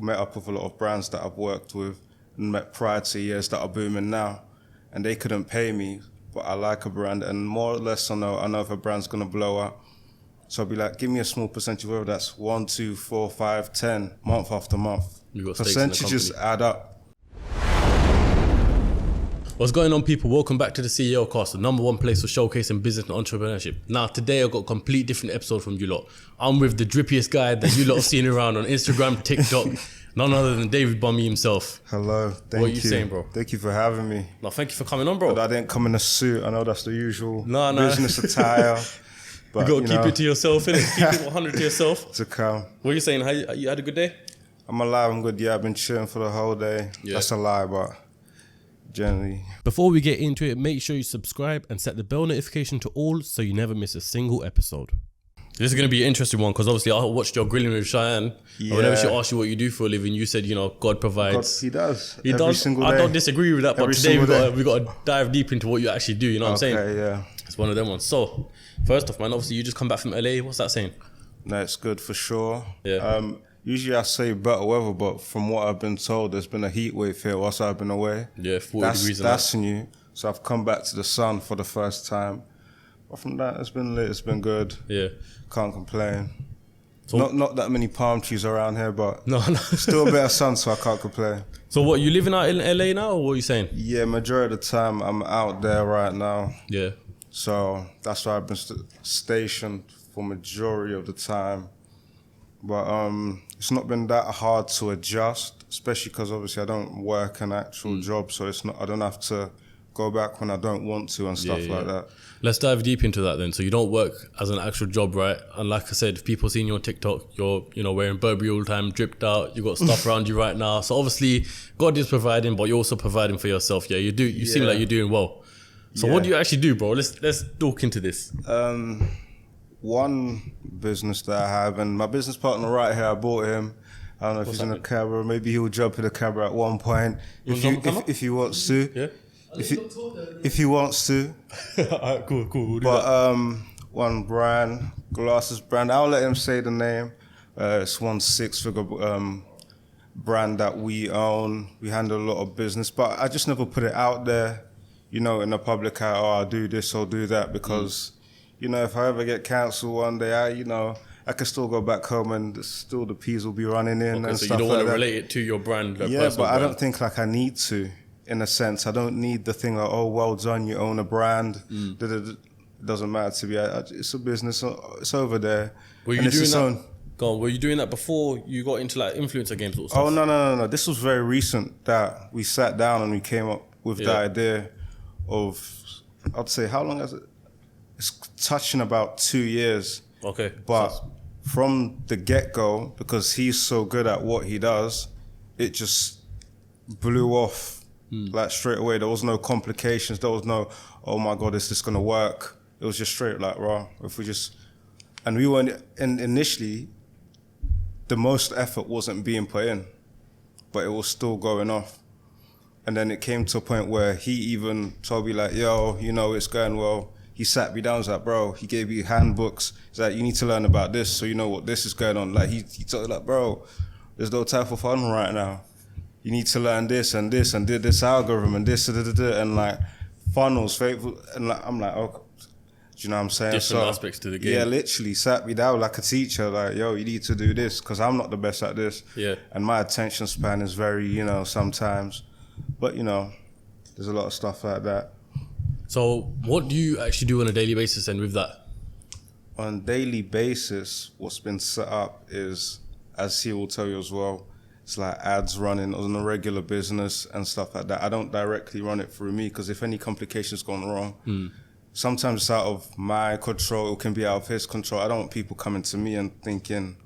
met up with a lot of brands that I've worked with and met prior to years that are booming now, and they couldn't pay me, but I like a brand, and more or less I know if a brand's gonna blow up. So I'll be like, give me a small percentage, whether that's 1, 2, 4, 5, 10, month after month. Percentages add up. What's going on, people? Welcome back to the CEOCAST, the number one place for showcasing business and entrepreneurship. Now, today I've got a complete different episode from you lot. I'm with the drippiest guy that you lot have seen around on Instagram, TikTok, none other than David Bunmi himself. Hello, thank you. What are you saying, bro? Thank you for having me. No, thank you for coming on, bro. But I didn't come in a suit. I know that's the usual business attire. But you gotta keep it to yourself, innit? Keep it 100 to yourself. To come. What are you saying? How you had a good day? I'm alive, I'm good. Yeah, I've been chilling for the whole day. Yeah. That's a lie, but generally. Before we get into it, make sure you subscribe and set the bell notification to all so you never miss a single episode. This is going to be an interesting one because obviously I watched your grilling with Cheyenne. Yeah. Whenever she asked you what you do for a living, you said, God provides. God, he does. He every does. Single day. I don't disagree with that, but today we got to dive deep into what you actually do. You know what I'm saying? Okay, yeah. It's one of them ones. So, first off, man, obviously you just come back from LA. What's that saying? No, it's good for sure. Yeah. Usually I say better weather, but from what I've been told, there's been a heat wave here whilst I've been away. Yeah, 40 degrees. That's new. So I've come back to the sun for the first time. But from that, it's been lit. It's been good. Yeah. Can't complain. So, not that many palm trees around here, but no. Still a bit of sun, so I can't complain. So what, you living out in LA now, or what are you saying? Yeah, majority of the time I'm out there right now. Yeah. So that's why I've been stationed for majority of the time. But it's not been that hard to adjust, especially because obviously I don't work an actual job, so I don't have to go back when I don't want to and stuff like that. Let's dive deep into that then. So you don't work as an actual job, right? And like I said, if people seeing you on TikTok, you're wearing Burberry all the time, dripped out, you got stuff around you right now. So obviously God is providing, but you're also providing for yourself. Yeah, you seem like you're doing well. So what do you actually do, bro? Let's talk into this. One business that I have, and my business partner right here, I bought him. I don't know if he's in the camera. Maybe he'll jump in the camera at one point if he wants to. Yeah. If he wants to. Alright, cool. We'll but one brand, glasses brand. I'll let him say the name. It's one 6-figure brand that we own. We handle a lot of business, but I just never put it out there, in the public eye. I'll do this or do that because, if I ever get cancelled one day, I can still go back home and still the peas will be running in and so stuff like that. So you don't want to relate it to your brand, yeah, but I don't think I need to. In a sense, I don't need the thing like, oh, well done, you own a brand. It doesn't matter to me. It's a business. It's over there. Were you doing that? Go on. Were you doing that before you got into like influencer games or stuff? Oh no. This was very recent that we sat down and we came up with the idea of. I'd say how long has it? It's touching about 2 years. Okay. But from the get-go, because he's so good at what he does, it just blew off. Like straight away, there was no complications. There was no, oh my God, is this gonna work? It was just straight like, raw. And we weren't. And initially, the most effort wasn't being put in, but it was still going off. And then it came to a point where he even told me like, yo, it's going well. He sat me down, was like, bro, he gave me handbooks. He's like, you need to learn about this so you know what this is going on. Like he told me like, bro, there's no time for fun right now. You need to learn this and this and did this algorithm and this and like funnels, faithful, and like, I'm like, oh, do you know what I'm saying? Different aspects to the game. Yeah, literally sat me down like a teacher, like, yo, you need to do this because I'm not the best at this. Yeah. And my attention span is very, sometimes, but there's a lot of stuff like that. So what do you actually do on a daily basis and with that? On a daily basis, what's been set up is, as he will tell you as well, it's like ads running on a regular business and stuff like that. I don't directly run it through me because if any complications gone wrong, sometimes it's out of my control. It can be out of his control. I don't want people coming to me and thinking,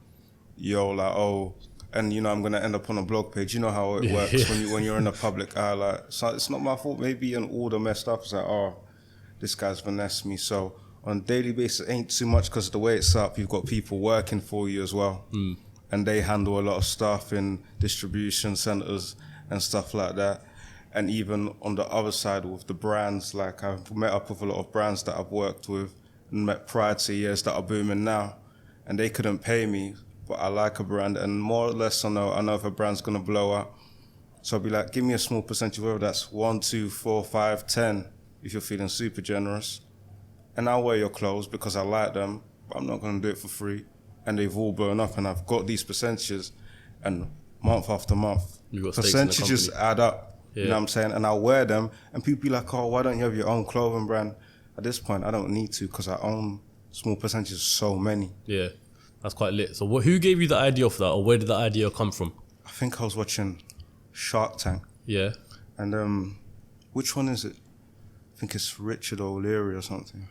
and I'm going to end up on a blog page. You know how it works when you're in the public eye. Like, so it's not my fault. Maybe an order messed up. It's like, oh, this guy's finessed me. So on a daily basis, it ain't too much because the way it's set up, you've got people working for you as well. And they handle a lot of stuff in distribution centers and stuff like that. And even on the other side with the brands, like I've met up with a lot of brands that I've worked with and met prior to years that are booming now. And they couldn't pay me, but I like a brand, and more or less I know if a brand's gonna blow up. So I'll be like, give me a small percentage, whether that's 1, 2, 4, 5, 10, if you're feeling super generous. And I'll wear your clothes because I like them, but I'm not gonna do it for free. And they've all blown up, and I've got these percentages, and month after month, percentages add up. Yeah. You know what I'm saying? And I'll wear them, and people be like, oh, why don't you have your own clothing brand? At this point, I don't need to, because I own small percentages, so many. Yeah, that's quite lit. So who gave you the idea for that, or where did the idea come from? I think I was watching Shark Tank. Yeah. And which one is it? I think it's Richard O'Leary or something.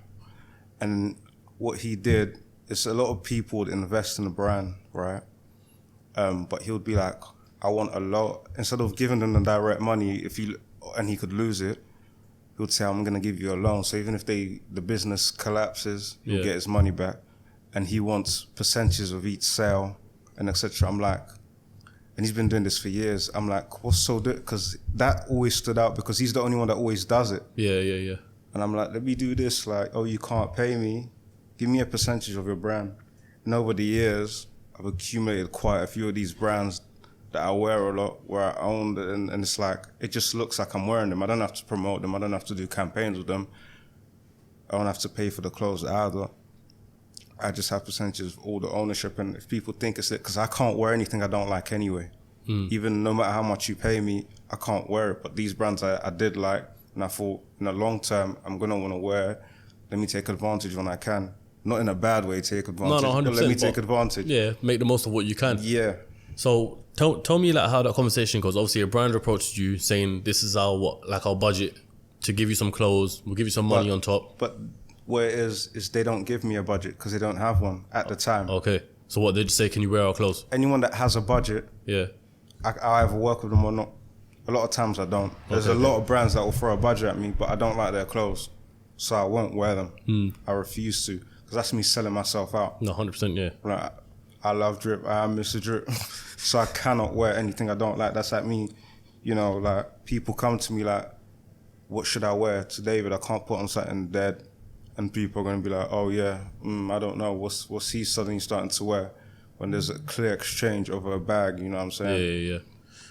And what he did is, a lot of people would invest in the brand, right? But he would be like, I want a lot. Instead of giving them the direct money, and he could lose it, he would say, I'm going to give you a loan. So even if the business collapses, he'll get his money back. And he wants percentages of each sale and etc. I'm like, and he's been doing this for years. I'm like, what's so good? Because that always stood out, because he's the only one that always does it. Yeah. And I'm like, let me do this. Like, oh, you can't pay me. Give me a percentage of your brand. And over the years, I've accumulated quite a few of these brands that I wear a lot, where I own them, and it's like, it just looks like I'm wearing them. I don't have to promote them. I don't have to do campaigns with them. I don't have to pay for the clothes either. I just have percentages of all the ownership, and if people think it's it, because I can't wear anything I don't like anyway. Even no matter how much you pay me, I can't wear it. But these brands I did like, and I thought in the long term, I'm going to want to wear. Let me take advantage when I can. Not in a bad way, take advantage. No, 100%. But let me take advantage. Yeah, make the most of what you can. Yeah. So tell me like how that conversation goes. Obviously, a brand approached you saying, this is our budget to give you some clothes. We'll give you some money on top. But where it is they don't give me a budget because they don't have one at the time. Okay. So what, they just say, can you wear our clothes? Anyone that has a budget, I either work with them or not. A lot of times I don't. There's a lot of brands that will throw a budget at me, but I don't like their clothes. So I won't wear them. I refuse to, because that's me selling myself out. No, 100%, yeah. Like, I love drip. I am Mr. Drip. So I cannot wear anything I don't like. That's like me, like people come to me like, what should I wear? To David, I can't put on something dead. And people are going to be like, oh yeah, I don't know. What's he suddenly starting to wear? When there's a clear exchange over a bag, you know what I'm saying? Yeah.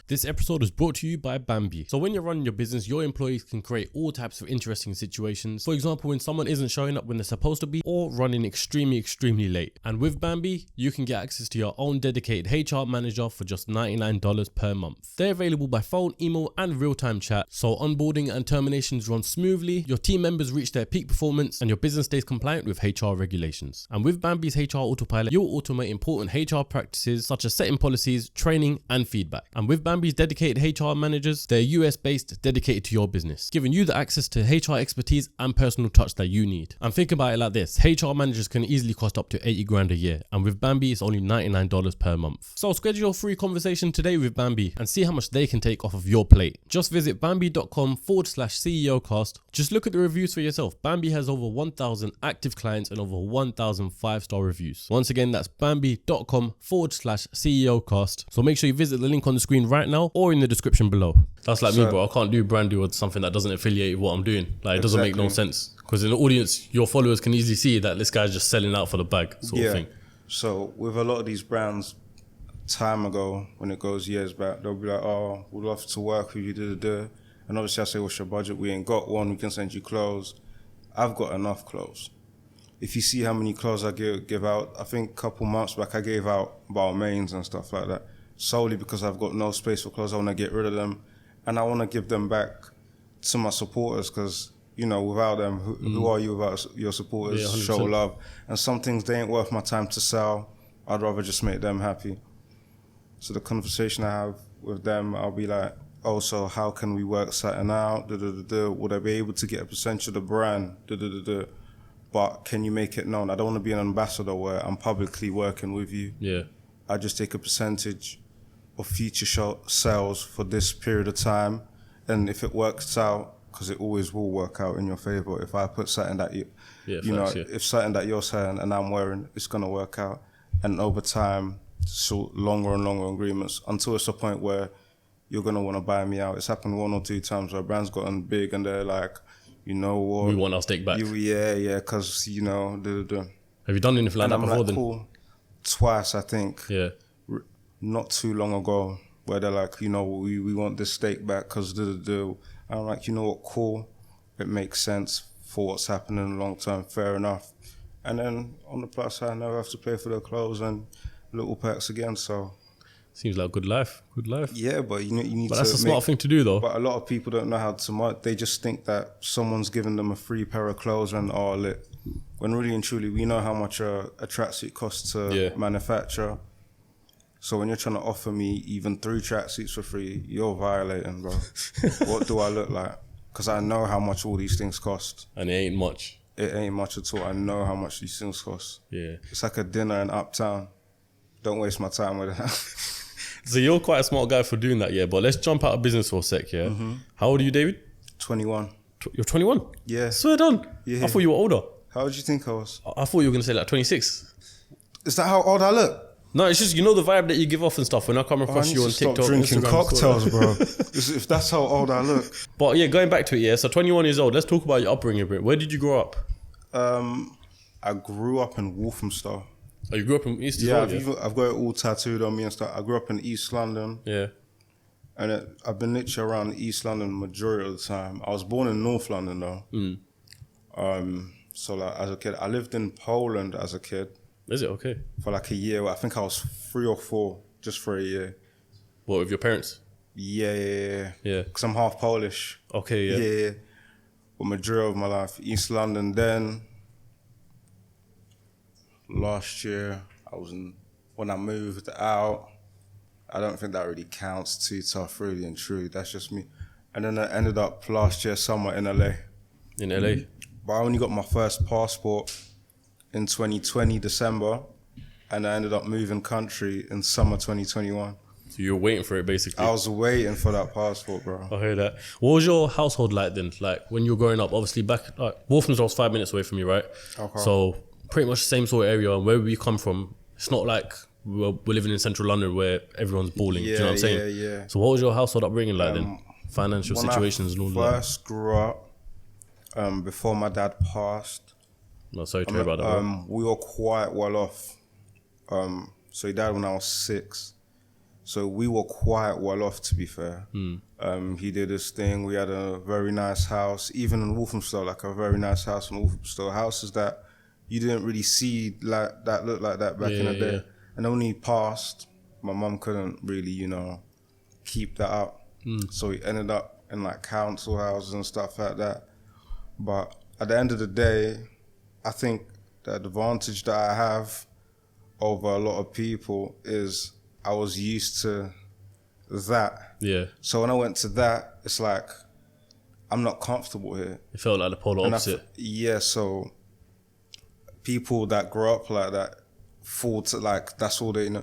This episode is brought to you by Bambi. So when you're running your business, your employees can create all types of interesting situations. For example, when someone isn't showing up when they're supposed to be, or running extremely late. And with Bambi, you can get access to your own dedicated HR manager for just $99 per month. They're available by phone, email, and real-time chat. So onboarding and terminations run smoothly, your team members reach their peak performance, and your business stays compliant with HR regulations. And with Bambi's HR Autopilot, you'll automate important HR practices such as setting policies, training, and feedback. And with Bambi's dedicated HR managers, they're US based, dedicated to your business, giving you the access to HR expertise and personal touch that you need. And think about it like this, HR managers can easily cost up to 80 grand a year, and with Bambi it's only $99 per month. So schedule a free conversation today with Bambi and see how much they can take off of your plate. Just visit bambi.com/CEOcast. Just look at the reviews for yourself. Bambi has over 1,000 active clients and over 1,000 5-star reviews. Once again, that's bambi.com/CEOcast. So make sure you visit the link on the screen right now or in the description below. That's like me, bro. I can't do brand deal with something that doesn't affiliate with what I'm doing. Like, it doesn't make no sense. Because in the audience, your followers can easily see that this guy's just selling out for the bag, sort of thing. So with a lot of these brands, time ago, when it goes years back, they'll be like, oh, we'd love to work with you, And obviously I say, what's your budget? We ain't got one, we can send you clothes. I've got enough clothes. If you see how many clothes I give out, I think a couple months back I gave out Balmains and stuff like that, solely because I've got no space for clothes. I want to get rid of them, and I want to give them back to my supporters, because, without them, who are you without your supporters? Yeah, show love. And some things, they ain't worth my time to sell. I'd rather just make them happy. So the conversation I have with them, I'll be like, oh, so how can we work something out? Would I be able to get a percentage of the brand? But can you make it known? I don't want to be an ambassador where I'm publicly working with you. Yeah. I just take a percentage of future sales for this period of time. And if it works out, because it always will work out in your favor, if I put something that if something that you're saying and I'm wearing, it's going to work out. And over time, so longer and longer agreements until it's a point where you're going to want to buy me out. It's happened 1 or 2 times where brands gotten big and they're like, you know what? We want our stake back. Yeah, because, Have you done anything like that before then? Cool. twice, I think. Yeah. Not too long ago, where they're like, we want this steak back because and I'm like, you know what, cool. It makes sense for what's happening in the long term, fair enough. And then on the plus side, I never have to pay for their clothes and little perks again, so. Seems like good life. Yeah, but you need to. But that's a smart thing to do, though. But a lot of people don't know how to. They just think that someone's giving them a free pair of clothes and lit. When really and truly, we know how much a tracksuit costs to manufacture. So when you're trying to offer me even 3 tracksuits for free, you're violating, bro. What do I look like? Because I know how much all these things cost. And it ain't much. It ain't much at all. I know how much these things cost. Yeah. It's like a dinner in Uptown. Don't waste my time with that. So you're quite a smart guy for doing that, yeah. But let's jump out of business for a sec, yeah. Mm-hmm. How old are you, David? 21. You're 21? Yeah. Swear done. Yeah. I thought you were older. How old do you think I was? I thought you were going to say like 26. Is that how old I look? No, it's just, the vibe that you give off and stuff when I come across you on TikTok. Stop drinking Instagram, cocktails, bro. If that's how old I look. But yeah, going back to it, yeah. So 21 years old. Let's talk about your upbringing a bit. Where did you grow up? I grew up in Walthamstow. Oh, you grew up in East? Yeah, I've got it all tattooed on me and stuff. I grew up in East London. Yeah. And I've been literally around East London majority of the time. I was born in North London though. So like as a kid, I lived in Poland as a kid. Is it okay? For like a year. I think I was 3 or 4 just for a year. What, with your parents? Yeah. Yeah. Because I'm half Polish. Okay, yeah. Yeah. But majority of my life, East London. Then last year, when I moved out. I don't think that really counts too tough, really and truly. That's just me. And then I ended up last year somewhere in LA. In LA? But I only got my first passport in 2020, December. And I ended up moving country in summer 2021. So you were waiting for it, basically? I was waiting for that passport, bro. I heard that. What was your household like then? Like when you were growing up, obviously Walthamstow was 5 minutes away from you, right? Okay. So pretty much the same sort of area. And where we come from, it's not like we're living in central London where everyone's balling. Do you know what I'm saying? Yeah. So what was your household upbringing like then? Financial situations and all that? When I first grew up, before my dad passed. No, sorry to hear about that. We were quite well off. So he died when I was 6. So we were quite well off, to be fair. He did his thing. We had a very nice house, even in Walthamstow, like a very nice house in Walthamstow. Houses that you didn't really see like that look like that back in the day. Yeah. And when he passed, my mum couldn't really, keep that up. So he ended up in like council houses and stuff like that. But at the end of the day, I think the advantage that I have over a lot of people is I was used to that. Yeah. So when I went to that, it's like, I'm not comfortable here. It felt like the polar opposite. So people that grow up like that fall to like, that's all they know.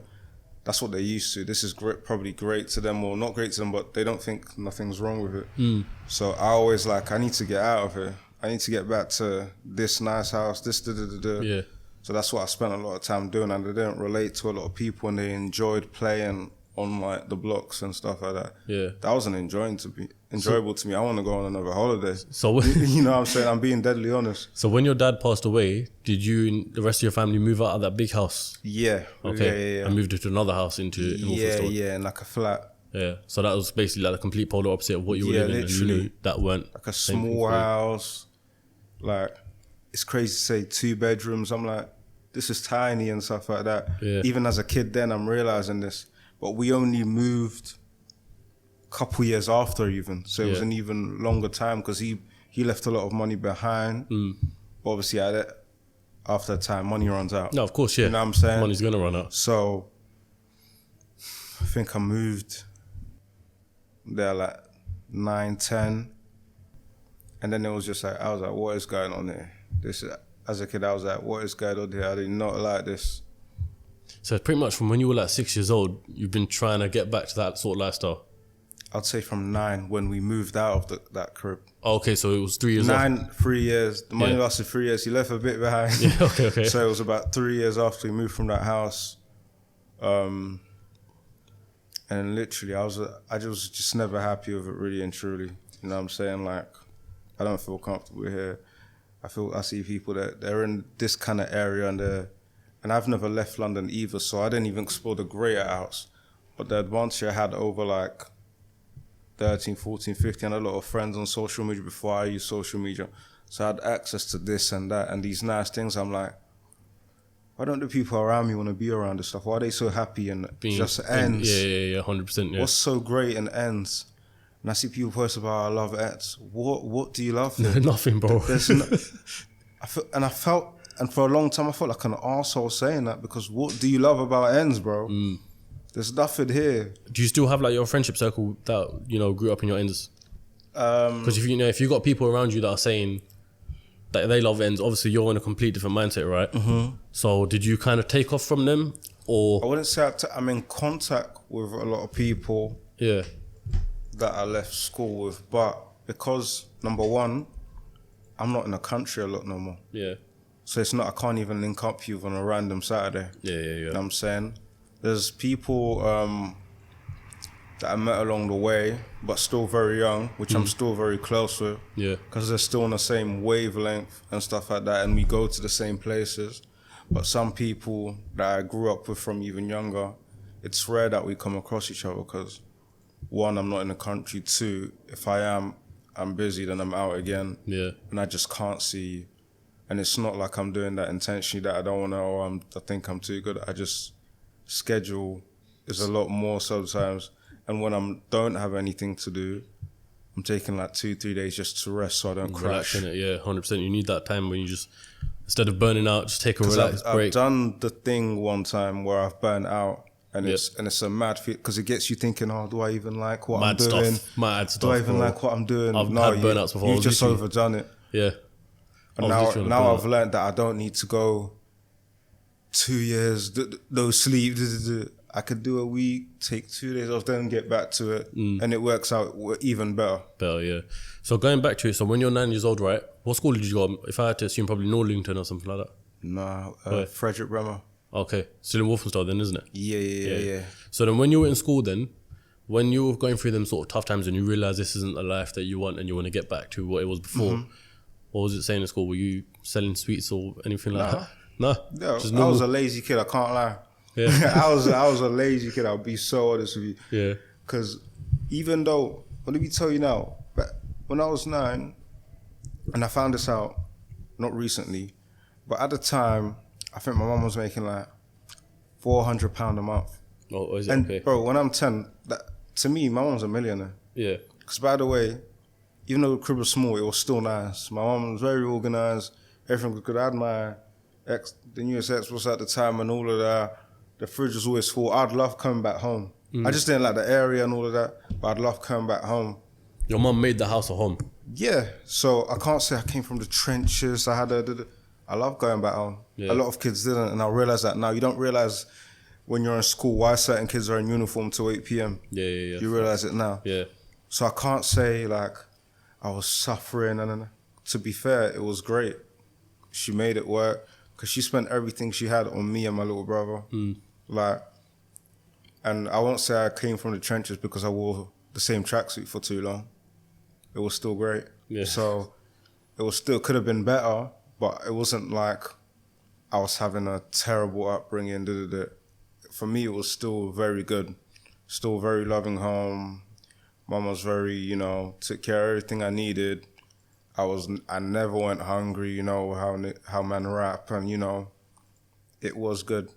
That's what they're used to. This is probably great to them or not great to them, but they don't think nothing's wrong with it. So I always I need to get out of here. I need to get back to this nice house, this da-da-da-da. Yeah. So that's what I spent a lot of time doing, and I didn't relate to a lot of people, and they enjoyed playing on the blocks and stuff like that. Yeah. That wasn't enjoyable to me. I want to go on another holiday. So you know what I'm saying? I'm being deadly honest. So when your dad passed away, did you and the rest of your family move out of that big house? Yeah. Okay. Yeah. And moved into another house in Walthamstow? Yeah, in like a flat. Yeah. So that was basically like the complete polar opposite of what you were living in. Literally. And you knew that weren't like a small house. Like, it's crazy to say 2 bedrooms. I'm like, this is tiny and stuff like that. Yeah. Even as a kid then, I'm realizing this. But we only moved a couple years after even. So it was an even longer time because he left a lot of money behind. But obviously, after a time, money runs out. No, of course, yeah. You know what I'm saying? Money's going to run out. So I think I moved there like 9, 10. And then it was just like, I was like, what is going on here? As a kid, I was like, what is going on here? I did not like this. So pretty much from when you were like 6 years old, you've been trying to get back to that sort of lifestyle? I'd say from 9 when we moved out of that crib. Oh, okay, so it was 3 years 3 years. The money lasted 3 years. He left a bit behind. Yeah, okay. So it was about 3 years after we moved from that house. And literally, I was just never happy with it, really and truly. You know what I'm saying? Like, I don't feel comfortable here. I see people that they're in this kind of area and and I've never left London either, so I didn't even explore the greater outs. But the advantage I had over like 13, 14, 15, I had a lot of friends on social media before I used social media. So I had access to this and that and these nice things. I'm like, why don't the people around me want to be around this stuff? Why are they so happy and just ends? Yeah, 100%. Yeah. What's so great and ends? And I see people post about I love ends. What do you love? Nothing, bro. I felt, and for a long time I felt like an arsehole saying that, because what do you love about ends, bro? There's nothing here. Do you still have like your friendship circle that, you know, grew up in your ends? Because if you got people around you that are saying that they love ends, obviously you're in a complete different mindset, right? Mm-hmm. So did you kind of take off from them, or? I wouldn't say I'm in contact with a lot of people. Yeah. That I left school with, but because number one, I'm not in the country a lot no more. Yeah. So it's not, I can't even link up with you on a random Saturday. Yeah. You know what I'm saying? There's people that I met along the way, but still very young, which I'm still very close with. Yeah. Because they're still on the same wavelength and stuff like that, and we go to the same places. But some people that I grew up with from even younger, it's rare that we come across each other because, one, I'm not in the country. Two, if I am, I'm busy, then I'm out again. Yeah. And I just can't see you. And it's not like I'm doing that intentionally, that I don't want to, or I think I'm too good. I just, schedule is a lot more sometimes. And when I don't have anything to do, I'm taking like 2-3 days just to rest so I don't crash. Relaxing it, yeah, 100%. You need that time when you just, instead of burning out, just take a relaxed break. I've done the thing one time where I've burnt out. And it's a mad feel, because it gets you thinking, oh, do I even like what I'm doing? Mad stuff. Do I even like what I'm doing? I've had burnouts before. You've just overdone it. Yeah. And now I've learned that I don't need to go 2 years, no sleep. I could do a week, take 2 days off, then get back to it. And it works out even better. Yeah. So going back to it, so when you're 9 years old, right? What school did you go? If I had to assume, probably Norlington or something like that. No, Frederick Bremer. Okay, still in Walthamstow then, isn't it? Yeah. So then when you were in school then, when you were going through them sort of tough times and you realised this isn't a life that you want and you want to get back to what it was before, what was it saying in school? Were you selling sweets or anything like that? No? I was a lazy kid, I can't lie. Yeah. I was a lazy kid, I'll be so honest with you. Yeah. Because even though, let me tell you now, but when I was 9, and I found this out, not recently, but at the time, I think my mum was making like £400 a month. Oh, is it? And okay. Bro, when I'm 10, to me, my mum's a millionaire. Yeah. Because by the way, even though the crib was small, it was still nice. My mum was very organised. Everything was good. I had the newest Xbox at the time and all of that. The fridge was always full. I'd love coming back home. I just didn't like the area and all of that, but I'd love coming back home. Your mum made the house a home? Yeah. So I can't say I came from the trenches. I love going back home. Yeah. A lot of kids didn't, and I realize that now. You don't realize when you're in school why certain kids are in uniform till 8 p.m. Yeah. You realize it now. Yeah. So I can't say like I was suffering, and to be fair, it was great. She made it work because she spent everything she had on me and my little brother. And I won't say I came from the trenches because I wore the same tracksuit for too long. It was still great. Yeah. So it was still, could have been better, but it wasn't like I was having a terrible upbringing. For me, it was still very good. Still very loving home. Mum was very, took care of everything I needed. I never went hungry, how men rap, and it was good.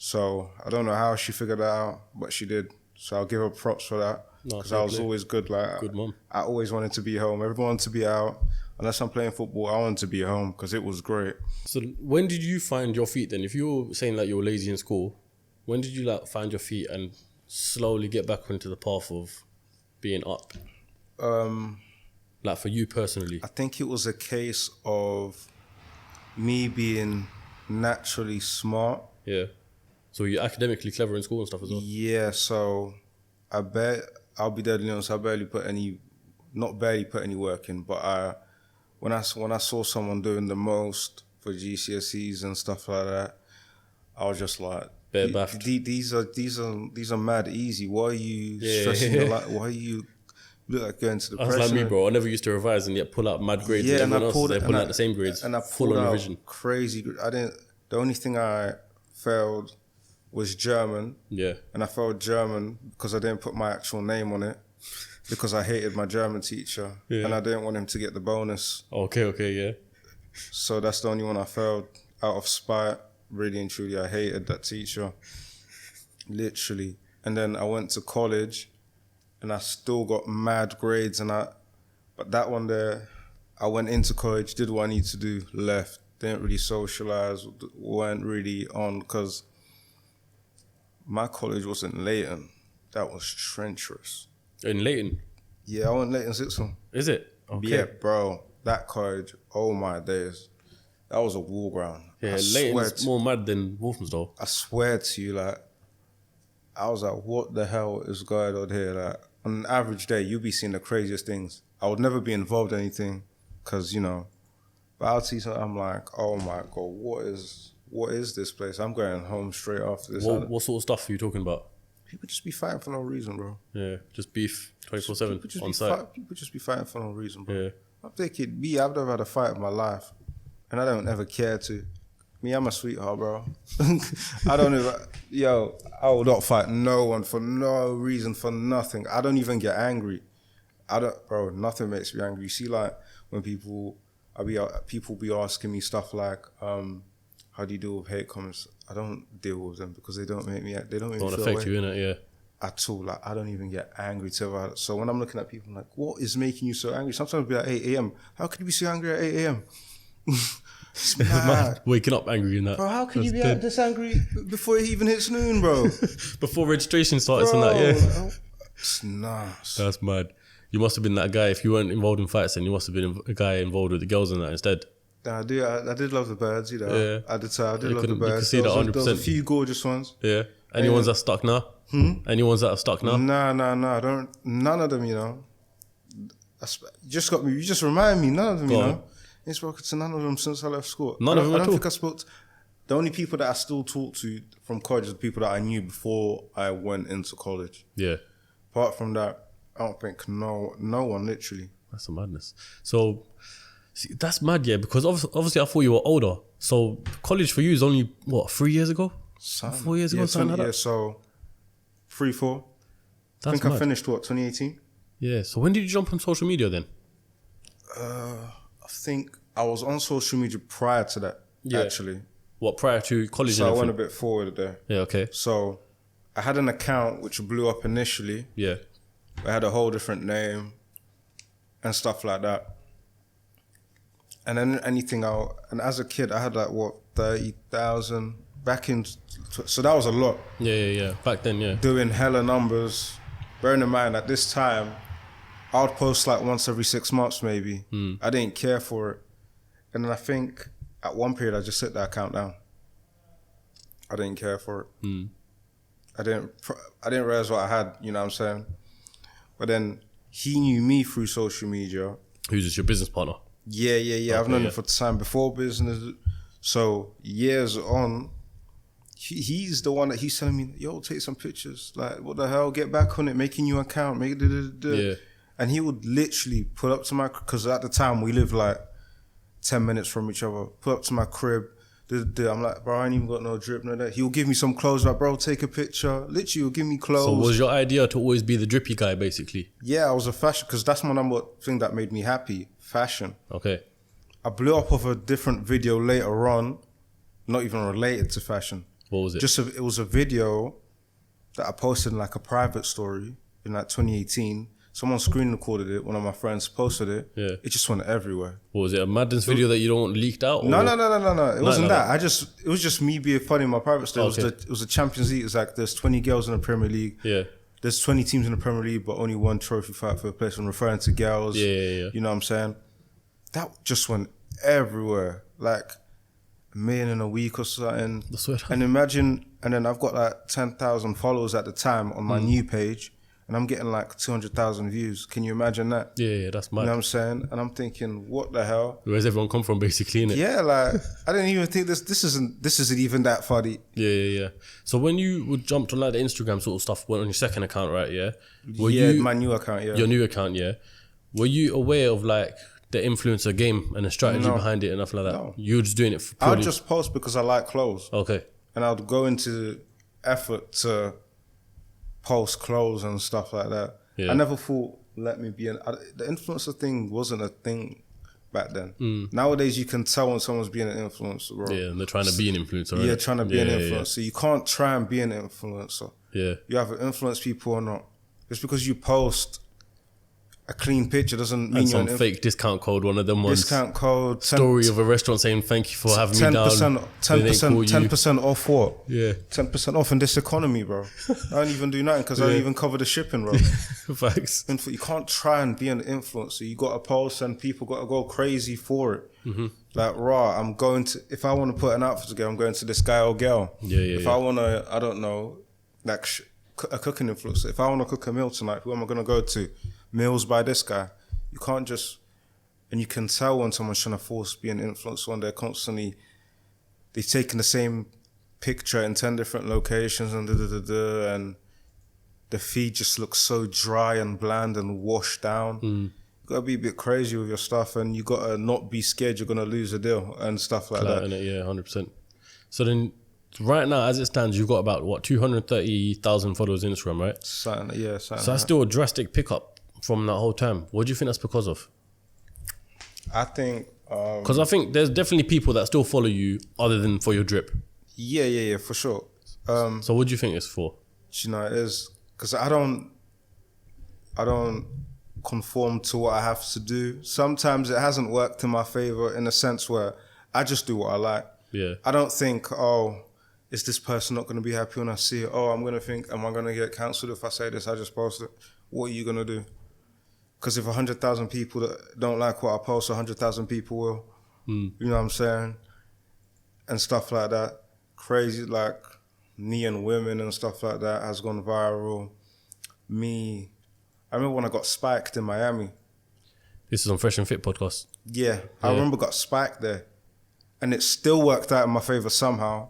So I don't know how she figured that out, but she did. So I'll give her props for that, because I was always good. Like, good mum. I always wanted to be home. Everyone wanted to be out. Unless I'm playing football, I wanted to be home because it was great. So when did you find your feet then? If you were saying that you were lazy in school, when did you find your feet and slowly get back into the path of being up? For you personally? I think it was a case of me being naturally smart. Yeah. So you're academically clever in school and stuff as well? Yeah, so I'll be deadly honest, I barely put any work in, but when I saw someone doing the most for GCSEs and stuff like that, I was just like, these are mad easy. Why are you stressing your life? Why are you look like going to the pressure? That's like me, bro. I never used to revise and yet pull out mad grades. Yeah, and everyone else, they're pulling out the same grades. And I pulled out revision. Crazy. I The only thing I failed was German. Yeah. And I failed German because I didn't put my actual name on it because I hated my German teacher. Yeah. And I didn't want him to get the bonus. Okay, yeah. So that's the only one I failed out of spite. Really and truly, I hated that teacher. Literally. And then I went to college and I still got mad grades. But that one there, I went into college, did what I need to do, left. Didn't really socialize, weren't really on, because my college was in Leighton. That was treacherous. In Leighton? Yeah, I went Leighton Sixth Form. Is it? Okay. Yeah, bro. That college, oh my days. That was a war ground. Yeah, Leighton's more mad than Walthamstow. I swear to you, like, I was like, what the hell is going on here? Like, on an average day, you'll be seeing the craziest things. I would never be involved in anything, because, you know, but I'll see something, I'm like, oh my God, what is this place? I'm going home straight after this. What sort of stuff are you talking about? People just be fighting for no reason, bro. Yeah, just beef 24/7 on site. People just be fighting for no reason, bro. Yeah. I'm thinking, I've never had a fight in my life, and I don't ever care to. I'm a sweetheart, bro. I don't even, I will not fight no one for no reason, for nothing. I don't even get angry. Bro, nothing makes me angry. You see, like, when people be asking me stuff like, how do you deal with hate comments? I don't deal with them because they don't make me feel affect you, innit? Yeah. At all. Like, I don't even get angry to it. So when I'm looking at people, I'm like, what is making you so angry? Sometimes I'll be like 8 a.m. How can you be so angry at 8 a.m.? It's mad. Waking up angry in that. Bro, how can you be this angry before it even hits noon, bro? Before registration starts and that, yeah. It's nice. That's mad. You must have been that guy. If you weren't involved in fights, then you must have been a guy involved with the girls and that instead. I did love the birds, you know. Yeah. I did love the birds. You could see that 100%. There was a few gorgeous ones. Yeah. Any ones that are stuck now? Any ones that are stuck now? Nah. I don't. None of them, you know. You just remind me. None of them, you know. I ain't spoken to none of them since I left school. None of them at all? I don't think I spoke to... The only people that I still talk to from college are the people that I knew before I went into college. Yeah. Apart from that, I don't think no one, literally. That's a madness. So, see, that's mad, yeah, because obviously I thought you were older. So, college for you is only, 3 years ago? 4 years ago? Something like that? Yeah, so 3, 4. That's I think mad. I finished, 2018? Yeah, so when did you jump on social media then? I think I was on social media prior to that, actually. What, prior to college? So I went a bit forward there. Yeah, okay. So I had an account which blew up initially. Yeah. I had a whole different name and stuff like that. And then and as a kid, I had 30,000 back in, so that was a lot. Yeah. Back then, yeah. Doing hella numbers. Bearing in mind, at this time, I would post once every 6 months maybe. I didn't care for it. And then I think at one period, I just set that account down. I didn't care for it. I didn't realize what I had, you know what I'm saying? But then he knew me through social media. Who's just your business partner? Yeah. Okay, I've known him for time before business. So years on, he's the one that he's telling me, yo, take some pictures. Like, what the hell? Get back on it. Make a new account. Yeah. And he would literally pull up to my, because at the time we lived 10 minutes from each other. Pull up to my crib. I'm like, bro, I ain't even got no drip, no that. He'll give me some clothes, like, bro, take a picture. Literally, he'll give me clothes. So was your idea to always be the drippy guy, basically? Yeah, I was a fashion, because that's my number thing that made me happy, fashion. Okay. I blew up off a different video later on, not even related to fashion. What was it? It was a video that I posted in a private story in 2018. Someone screen recorded it. One of my friends posted it. Yeah. It just went everywhere. What was it? A madness video that you don't leaked out? Or? No. It wasn't that. It was just me being funny in my private story. Okay. It was the Champions League. It's there's 20 girls in the Premier League. Yeah. There's 20 teams in the Premier League, but only one trophy fight for a place. I'm referring to girls. Yeah. You know what I'm saying? That just went everywhere. $1 million in a week or something. And imagine, and then I've got 10,000 followers at the time on my new page. And I'm getting 200,000 views. Can you imagine that? Yeah, that's mad. You know what I'm saying? And I'm thinking, what the hell? Where's everyone come from, basically, innit? Yeah, I didn't even think this isn't even that funny. Yeah. So when you would jump to the Instagram sort of stuff, went on your second account, right? Yeah. My new account. Yeah. Your new account, yeah. Were you aware of the influencer game and the strategy No. behind it and stuff like that. No. You're just doing it for I'll purely... just post because I like clothes. Okay. And I'd go into effort to post clothes and stuff like that. Yeah. I never thought, the influencer thing wasn't a thing back then. Nowadays, you can tell when someone's being an influencer, bro. Yeah, and they're trying to be an influencer, right? Yeah, trying to be an influencer. You can't try and be an influencer. Yeah. You either influence people or not. Just because you post a clean picture doesn't mean And you're some fake discount code, one of them ones. discount code. Story of a restaurant saying thank you for having me down. 10% off what? Yeah. 10% off in this economy, bro. I don't even do nothing because I don't even cover the shipping, bro. Facts. You can't try and be an influencer. You got to post and people got to go crazy for it. Like, if I want to put an outfit together, I'm going to this guy or girl. If I want to, I don't know, like a cooking influencer. If I want to cook a meal tonight, who am I going to go to? Meals by this guy. You can't just, and you can tell when someone's trying to force be an influencer when they've taken the same picture in 10 different locations and and the feed just looks so dry and bland and washed down. You gotta be a bit crazy with your stuff, and you gotta not be scared you're gonna lose a deal and stuff like that. Yeah, 100%. So then, right now, as it stands, you've got about 230,000 followers on Instagram, right? Something. So that's still a drastic pickup from that whole time. What do you think that's because of? I think because I think there's definitely people that still follow you other than for your drip. Yeah, for sure. So what do you think it's for? You know, it is because I don't conform to what I have to do. Sometimes it hasn't worked in my favor in a sense where I just do what I like. Yeah. I don't think, is this person not going to be happy when I see it? I'm going to think, am I going to get cancelled if I say this? I just post it. What are you going to do? Because if 100,000 people that don't like what I post, 100,000 people will. You know what I'm saying? And stuff like that. Crazy, like neon women and stuff like that has gone viral. I remember when I got spiked in Miami. This is on Fresh and Fit podcast. Yeah, I remember got spiked there. And it still worked out in my favor somehow.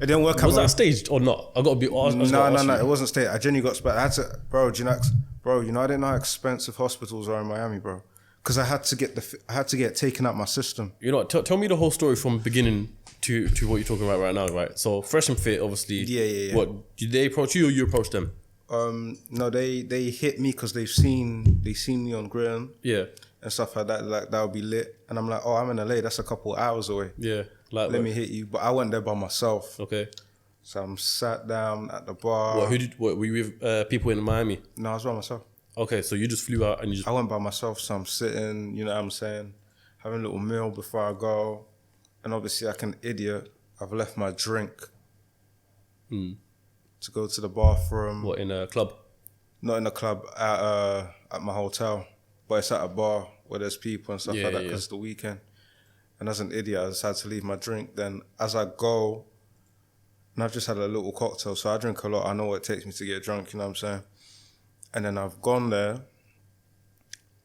It didn't work out. Was that staged or not? I got to be honest. No, it wasn't staged. I genuinely got spiked. I had to, bro, I didn't know how expensive hospitals are in Miami, bro. Because I had to get taken out my system. You know what? Tell me the whole story from beginning to what you're talking about right now, right? So Fresh and Fit, obviously. Yeah. What, did they approach you or you approached them? No, they hit me because they've seen me on Grim. Yeah. And stuff like that. Like, that would be lit. And I'm like, I'm in LA. That's a couple of hours away. Yeah. Let me hit you. But I went there by myself. Okay. So I'm sat down at the bar. What were you with people in Miami? No, I was by myself. Okay, so you just flew out and you just... I went by myself, so I'm sitting, you know what I'm saying, having a little meal before I go. And obviously, like an idiot, I've left my drink to go to the bathroom. What, in a club? Not in a club, at my hotel. But it's at a bar where there's people and stuff like that because it's the weekend. And as an idiot, I decided to leave my drink. Then as I go, and I've just had a little cocktail, so I drink a lot. I know what it takes me to get drunk, you know what I'm saying? And then I've gone there.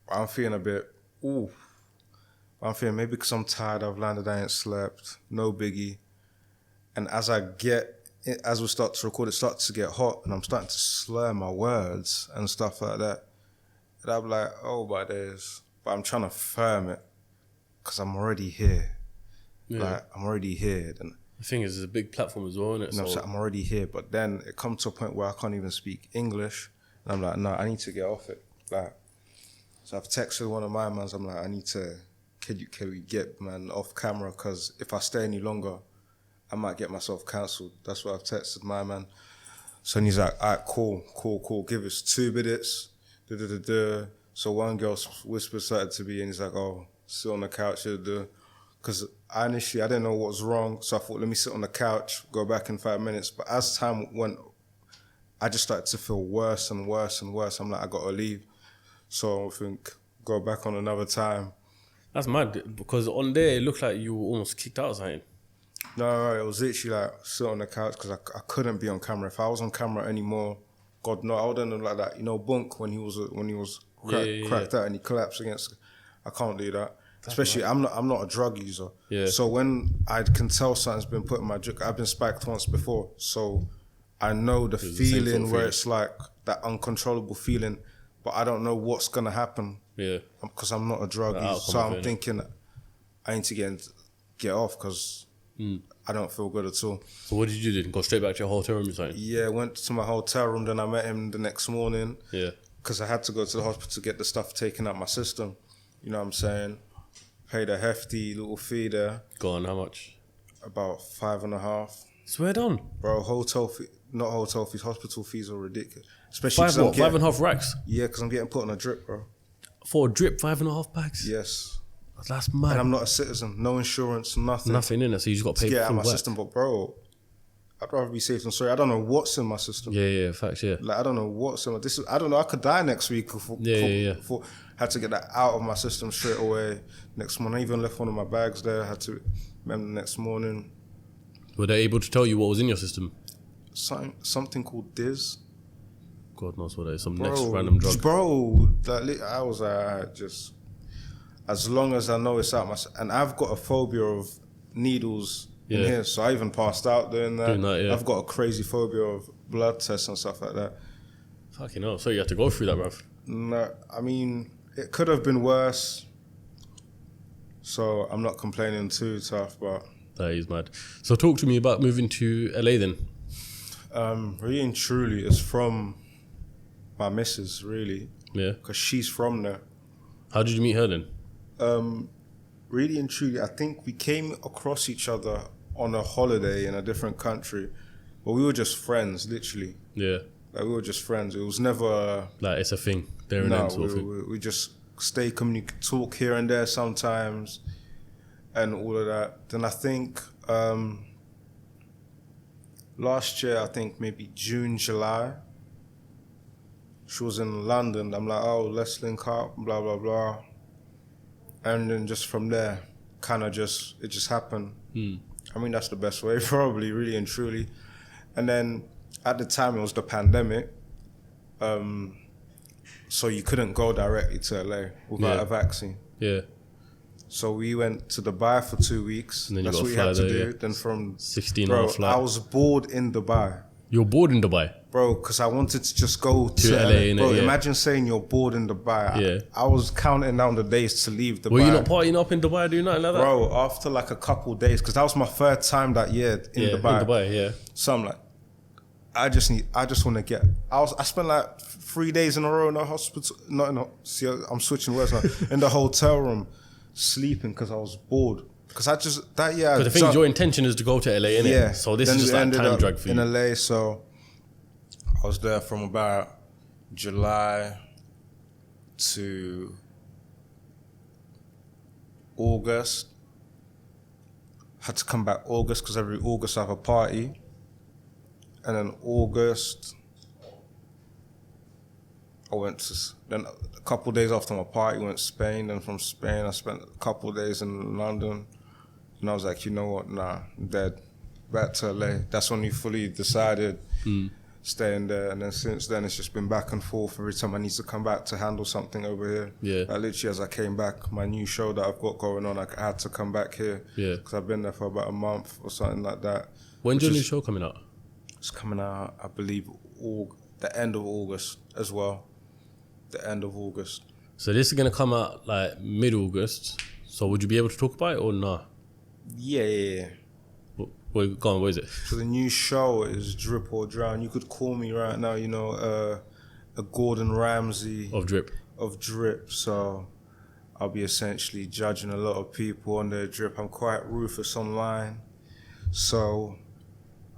I'm feeling a bit, I'm feeling maybe because I'm tired, I've landed, I ain't slept, no biggie. And as we start to record, it starts to get hot and I'm starting to slur my words and stuff like that. And I'm like, my days. But I'm trying to firm it because I'm already here. Yeah. Like, I'm already here. And the thing is, it's a big platform as well, isn't it? You know, so I'm already here. But then it comes to a point where I can't even speak English. And I'm like, no, I need to get off it. Like, so I've texted one of my mans. I'm like, can we get man off camera? Because if I stay any longer, I might get myself cancelled. That's what I've texted my man. So he's like, all right, cool. Give us 2 minutes. So one girl whispered something to me and he's like, sit on the couch. Because I didn't know what was wrong. So I thought, let me sit on the couch, go back in 5 minutes. But as time went, I just started to feel worse and worse and worse. I'm like, I got to leave. So I think, go back on another time. That's mad, because on there, it looked like you were almost kicked out or something. No, it was literally like, sit on the couch, because I couldn't be on camera. If I was on camera anymore, God, no, I wouldn't have like that. You know, Bunk, when he was cracked out and he collapsed against, I can't do that. Especially, I'm not a drug user. Yeah. So when I can tell something's been put in my drink, I've been spiked once before. So I know the feeling where it's like that uncontrollable feeling, but I don't know what's gonna happen. Yeah. Because I'm not a drug The user, outcome so of I'm it, thinking I need to get off because I don't feel good at all. So what did you do? Go straight back to your hotel room or something? Yeah, went to my hotel room. Then I met him the next morning. Yeah. Because I had to go to the hospital to get the stuff taken out my system. You know what I'm saying? Paid a hefty little fee there. Go on, how much? About 5.5. Swear down. Bro, hospital fees are ridiculous. Especially 5.5 racks? Yeah, because I'm getting put on a drip, bro. For a drip, 5.5 bags? Yes. That's mad. And I'm not a citizen. No insurance, nothing. Nothing in it, so you just got paid to get out full of my whack. system. But bro, I'd rather be safe than sorry. I don't know what's in my system. Yeah, facts, yeah. Like, I don't know what's in my... I don't know. I could die next week. Had to get that out of my system straight away. Next morning, I even left one of my bags there. Had to remember the next morning. Were they able to tell you what was in your system? Something called Diz. God knows what that is. Some next random drug. Bro, I was just... As long as I know it's out my... And I've got a phobia of needles in here. So I even passed out doing that. Yeah. I've got a crazy phobia of blood tests and stuff like that. Fucking hell. So you had to go through that, bruv? No, I mean, it could have been worse. So I'm not complaining too tough, but... That is mad. So talk to me about moving to LA then. Really and truly, it's from my missus, really. Yeah. Because she's from there. How did you meet her then? Really and truly, I think we came across each other on a holiday in a different country. But we were just friends, literally. Yeah. Like, we were just friends. It was never... Like, it's a thing. There and then sort of thing. We just talk here and there sometimes and all of that. Then I think last year, I think maybe June, July, she was in London. I'm like, oh, let's link up, blah, blah, blah. And then just from there, it just happened. I mean, that's the best way, probably, really and truly. And then at the time, it was the pandemic. So you couldn't go directly to LA without a vaccine. Yeah. So we went to Dubai for 2 weeks. And then that's what you had to do. Then from 16-hour flight. I was bored in Dubai. You were bored in Dubai? Bro, because I wanted to just go to LA. Bro, imagine saying you're bored in Dubai. Yeah. I was counting down the days to leave Dubai. Were you not partying up in Dubai, doing nothing like that? Bro, after like a couple of days, because that was my third time that year in Dubai. In Dubai, yeah. So I'm like, I just want to get... I spent like 3 days in a row in the hospital. See, I'm switching words now. In the hotel room, sleeping because I was bored. Because that year... Because the thing is, your intention is to go to LA, innit? Yeah. So this is just like time drag for you. In LA, so I was there from about July to August. Had to come back August because every August I have a party. And then August, I went to... Then a couple of days after my party, went to Spain. Then from Spain, I spent a couple of days in London. And I was like, you know what? Nah, I'm dead. Back to LA. That's when we fully decided staying there. And then since then, it's just been back and forth. Every time I need to come back to handle something over here. Yeah. Like literally, as I came back, my new show that I've got going on, I had to come back here. Yeah. Because I've been there for about a month or something like that. When's your new show coming out? It's coming out, I believe, the end of August as well. The end of August. So this is going to come out like mid-August. So would you be able to talk about it or not? Yeah. Go on, what is it? So the new show is Drip or Drown. You could call me right now, you know, a Gordon Ramsay. Of Drip. Of Drip. So I'll be essentially judging a lot of people on their drip. I'm quite ruthless online. So...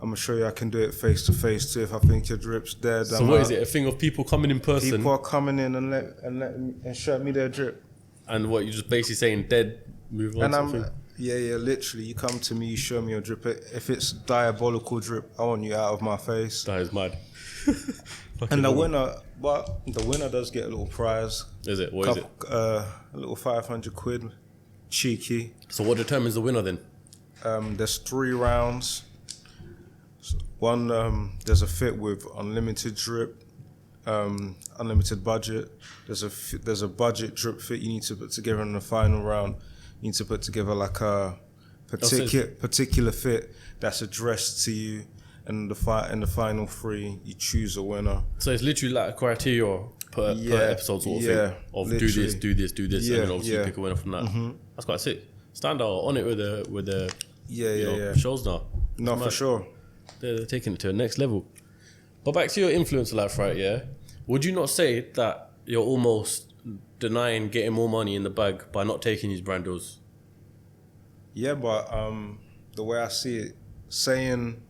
I'm going to show you I can do it face to face too if I think your drip's dead. So what is it? A thing of people coming in person? People are coming in and show me their drip. And what, you're just basically saying dead, move on? And yeah, literally. You come to me, you show me your drip. If it's diabolical drip, I want you out of my face. That is mad. And the winner does get a little prize. Is it? What is it? A little 500 quid. Cheeky. So what determines the winner then? There's 3 rounds. One, there's a fit with unlimited drip, unlimited budget. There's a budget drip fit you need to put together in the final round. You need to put together like a particular fit that's addressed to you. And in the final 3, you choose a winner. So it's literally like a criteria. per episode sort of thing of literally. do this, and then obviously pick a winner from that. Mm-hmm. That's quite sick. Stand out on it with the shows now. No, for sure. They're taking it to the next level. But back to your influencer life, right? Yeah. Would you not say that you're almost denying getting more money in the bag by not taking these brand deals? Yeah, but the way I see it, saying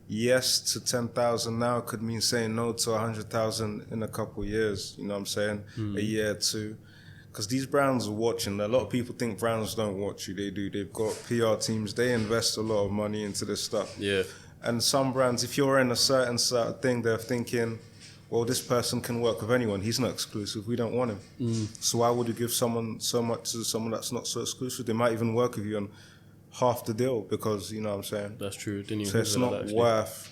yes to 10,000 now could mean saying no to 100,000 in a couple of years. You know what I'm saying? A year or two. Because these brands are watching. A lot of people think brands don't watch you. They do. They've got PR teams. They invest a lot of money into this stuff. Yeah. And some brands, if you're in a certain thing, they're thinking, well, this person can work with anyone. He's not exclusive. We don't want him. So why would you give someone so much to someone that's not so exclusive? They might even work with you on half the deal because, you know what I'm saying? That's true. Didn't even so it's not that, worth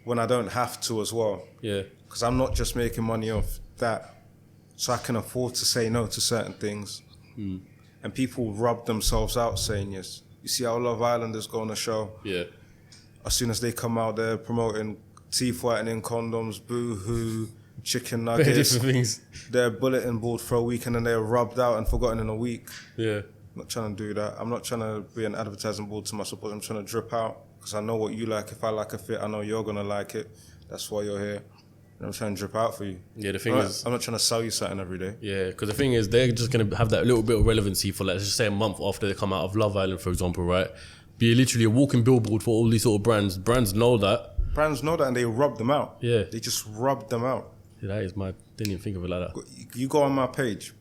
when I don't have to as well. Yeah. Because I'm not just making money off that. So I can afford to say no to certain things. And people rub themselves out saying yes. You see how Love Islanders go on a show? Yeah. As soon as they come out, they're promoting teeth whitening condoms, boo-hoo, chicken Very nuggets. different things. They're bulletin board for a week and then they're rubbed out and forgotten in a week. Yeah. I'm not trying to do that. I'm not trying to be an advertising board to my support. I'm trying to drip out because I know what you like. If I like a fit, I know you're going to like it. That's why you're here. And I'm trying to drip out for you. Yeah, the thing is... I'm not trying to sell you something every day. Yeah, because the thing is, they're just going to have that little bit of relevancy for, let's just say, a month after they come out of Love Island, for example, right? Be literally a walking billboard for all these sort of brands. Brands know that. Brands know that and they rub them out. Yeah. They just rub them out. Yeah, that is mad. Didn't even think of it like that. You go on my page.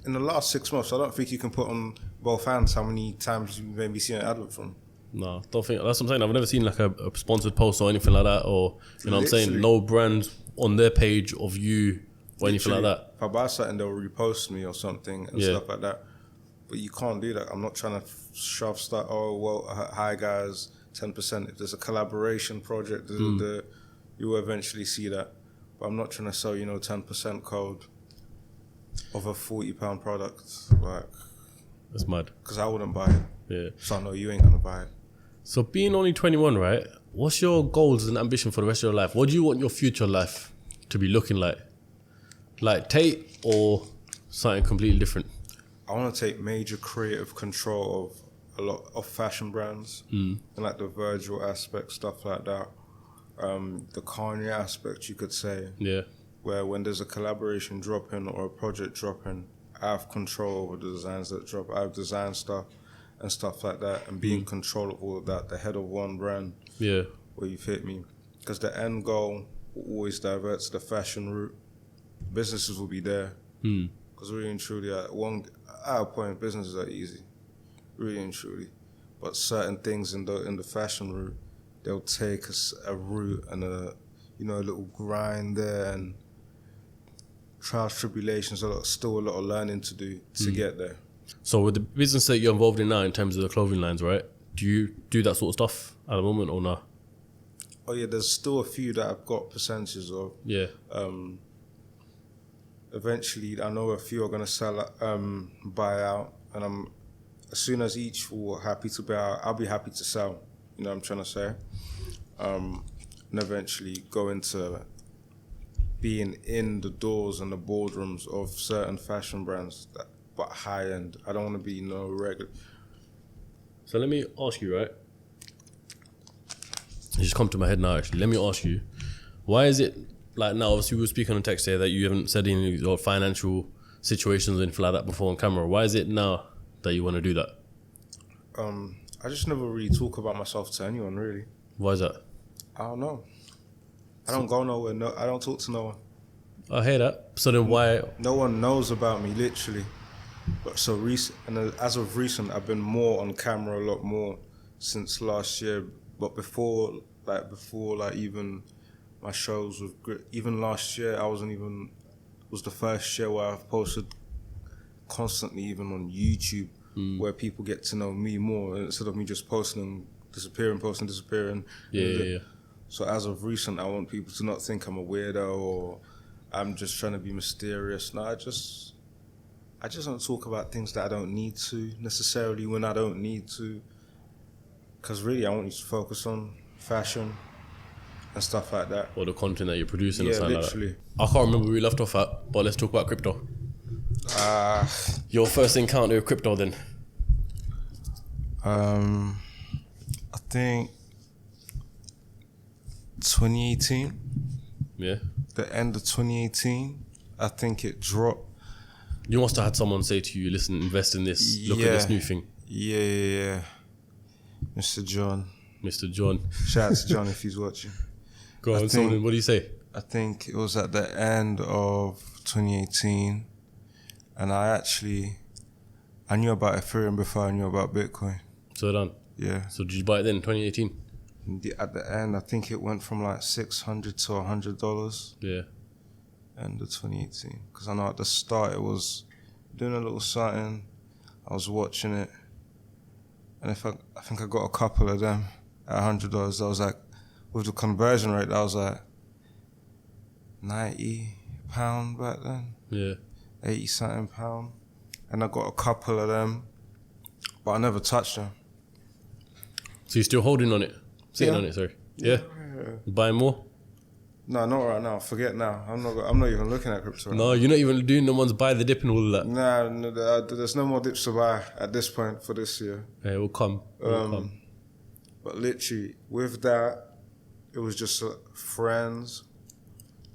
In the last 6 months, I don't think you can put on both hands how many times you maybe seen an advert from. No, don't think. That's what I'm saying. I've never seen like a sponsored post or anything like that, or you know what I'm saying, no brand on their page of you or anything like that. If I buy something, they'll repost me or something and stuff like that. But you can't do that. I'm not trying to shove stuff. Oh well, hi guys, 10%. If there's a collaboration project, you will eventually see that. But I'm not trying to sell 10% code of a £40 product. Like that's mad. Because I wouldn't buy it. Yeah. So I know you ain't gonna buy it. So being only 21, right? What's your goals and ambition for the rest of your life? What do you want your future life to be looking like? Like Tate or something completely different? I want to take major creative control of a lot of fashion brands and like the Virgil aspect, stuff like that. The Kanye aspect, you could say. Yeah. Where when there's a collaboration dropping or a project dropping, I have control over the designs that drop. I have design stuff and stuff like that, and be in control of all of that, the head of one brand. Yeah. Where you've hit me. Because the end goal will always divert to the fashion route. Businesses will be there. Because really and truly, at a point, businesses are easy. Really and truly. But certain things in the fashion route, they'll take a route and a little grind there and trials, tribulations, still a lot of learning to do to get there. So with the business that you're involved in now in terms of the clothing lines, right? Do you do that sort of stuff at the moment or not? Oh yeah, there's still a few that I've got percentages of. Yeah. Eventually, I know a few are gonna sell, buy out, and as soon as each will happy to buy out, I'll be happy to sell. You know what I'm trying to say? And eventually go into being in the doors and the boardrooms of certain fashion brands, but high end. I don't want to be no regular. So let me ask you, right? It just come to my head now, actually. Let me ask you, why is it, like now, obviously we were speaking on text here that you haven't said any your financial situations or anything like that before on camera. Why is it now that you want to do that? I just never really talk about myself to anyone, really. Why is that? I don't know. I don't go nowhere. No, I don't talk to no one. I hear that. So then why? No one knows about me, literally. But so recent, and as of recent, I've been more on camera a lot more since last year. But before even my shows even last year, was the first year where I've posted constantly, even on YouTube, where people get to know me more instead of me just posting, disappearing. Yeah. So as of recent, I want people to not think I'm a weirdo or I'm just trying to be mysterious. No, I just don't talk about things that I don't need to necessarily when I don't need to. Because really, I want you to focus on fashion and stuff like that. Or the content that you're producing or Yeah, something literally. like that. I can't remember where we left off at, but let's talk about crypto. Your first encounter with crypto then? I think 2018. Yeah. The end of 2018, I think it dropped. You must have had someone say to you, listen, invest in this, look at this new thing. Yeah. Mr. John. Mr. John. Shout out to John if he's watching. Go on, someone, what do you say? I think it was at the end of 2018, and I knew about Ethereum before I knew about Bitcoin. So done. Yeah. So did you buy it then, 2018? At the end, I think it went from like $600 to $100. Yeah. End of 2018. Because I know at the start it was doing a little something. I was watching it. And I think I got a couple of them at $100. That was like, with the conversion rate, that was like £90 back then. Yeah. 80 something pound. And I got a couple of them, but I never touched them. So you're still holding on it? Sitting Yeah. on it, sorry. Yeah. Buying more? No, not right now. Forget now. I'm not even looking at crypto. Right No, you're not even doing the ones buy the dip and all that. now. Nah, there's no more dips to buy at this point for this year. Yeah, it will come. It will come. But literally, with that, it was just friends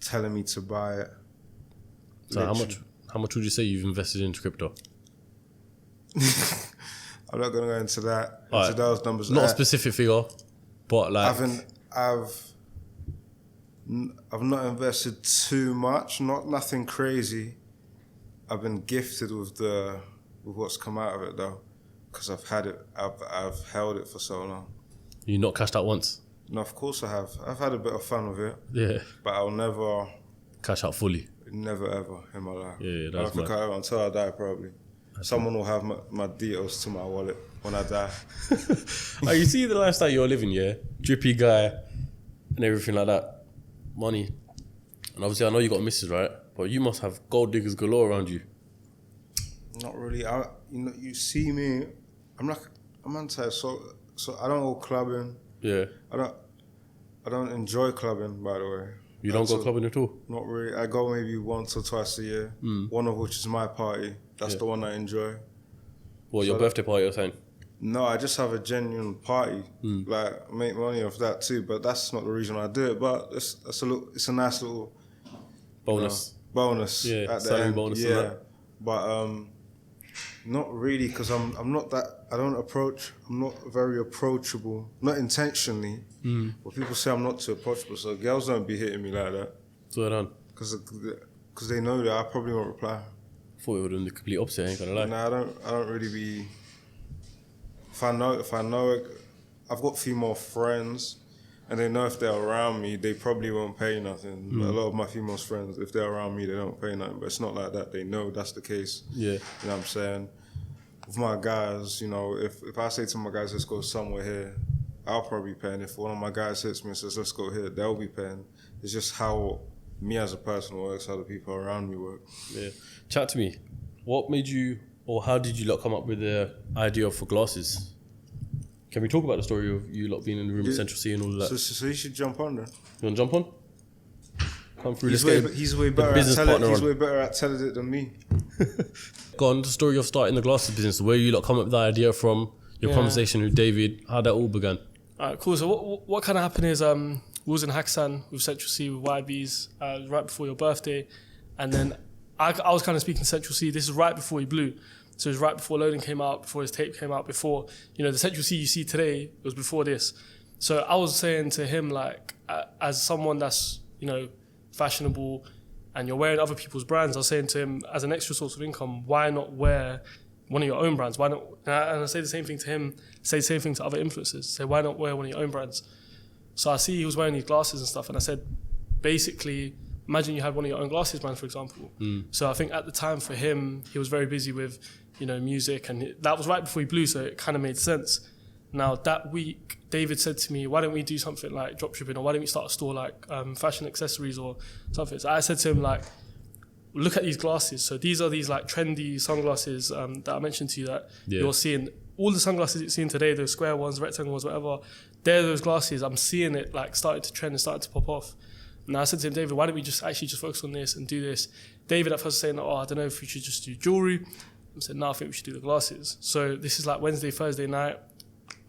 telling me to buy it. So how much would you say you've invested into crypto? I'm not gonna go into that. Alright. Into those numbers. Not a specific figure, but like I've not invested too much. Nothing crazy. I've been gifted with what's come out of it though, because I've had it. I've held it for so long. you not cashed out once. No, of course I have. I've had a bit of fun with it. Yeah. But I'll never Fully. Never ever in my life. Yeah, I that's don't think mad. I will until I die probably. Someone will have my details to my wallet when I die. Oh, you see the lifestyle you're living, yeah? Drippy guy and everything like that. Money. And obviously I know you got misses, right? But you must have gold diggers galore around you. Not really. You see me. I'm anti. So I don't go clubbing. Yeah. I don't enjoy clubbing, by the way. You don't go clubbing at all? Not really. I go maybe once or twice a year. One of which is my party. That's the one I enjoy. What, your birthday party or something? No, I just have a genuine party. Like, make money off that too. But that's not the reason I do it. But it's a nice little Bonus. Bonus. Yeah, at the salary end. bonus. Yeah, And that. but not really, because I'm not that. I'm not very approachable. Not intentionally. But people say I'm not too approachable. So girls don't be hitting me like that. So done. Because they know that I probably won't reply. Thought it would have been the complete opposite, I ain't gonna lie. Nah, I don't really be. If I know it, I've got a few more friends, and they know if they're around me, they probably won't pay nothing. But a lot of my female friends, if they're around me, they don't pay nothing. But it's not like that. They know that's the case. Yeah. You know what I'm saying? With my guys, if I say to my guys, let's go somewhere here, I'll probably be paying. If one of my guys hits me and says, let's go here, they'll be paying. It's just how me as a person works, how the people around me work. Yeah. Chat to me. What made you, or how did you lot come up with the idea for glasses? Can we talk about the story of you lot being in the room with Central C and all of that? So you should jump on there. You want to jump on? Come through. He's way better at telling it than me. Go on, the story of starting the glasses business, where you lot come up with the idea from, your conversation with David, how that all began. Alright, cool. So what kind of happened is we was in Haksan with Central C with YBs right before your birthday, and then I was kind of speaking to Central C. This is right before he blew, so it was right before Loading came out, before his tape came out, before the Central C you see today, it was before this. So I was saying to him, like, as someone that's fashionable and you're wearing other people's brands, I was saying to him, as an extra source of income, why not wear one of your own brands? Why not? And I say the same thing to him, say the same thing to other influencers. Say, why not wear one of your own brands? So I see he was wearing these glasses and stuff, and I said, basically, imagine you had one of your own glasses brand, for example. So I think at the time for him, he was very busy with, music, and that was right before he blew, so it kind of made sense. Now that week, David said to me, why don't we do something like dropshipping, or why don't we start a store like fashion accessories or something? So I said to him, like, look at these glasses. So these are these like trendy sunglasses that I mentioned to you that you're seeing all the sunglasses you're seeing today, those square ones, rectangle ones, whatever, they're those glasses. I'm seeing it like starting to trend and starting to pop off. Now I said to him, David, why don't we just focus on this and do this? David at first was saying, I don't know if we should just do jewelry. I said, no, I think we should do the glasses. So this is like Wednesday, Thursday night.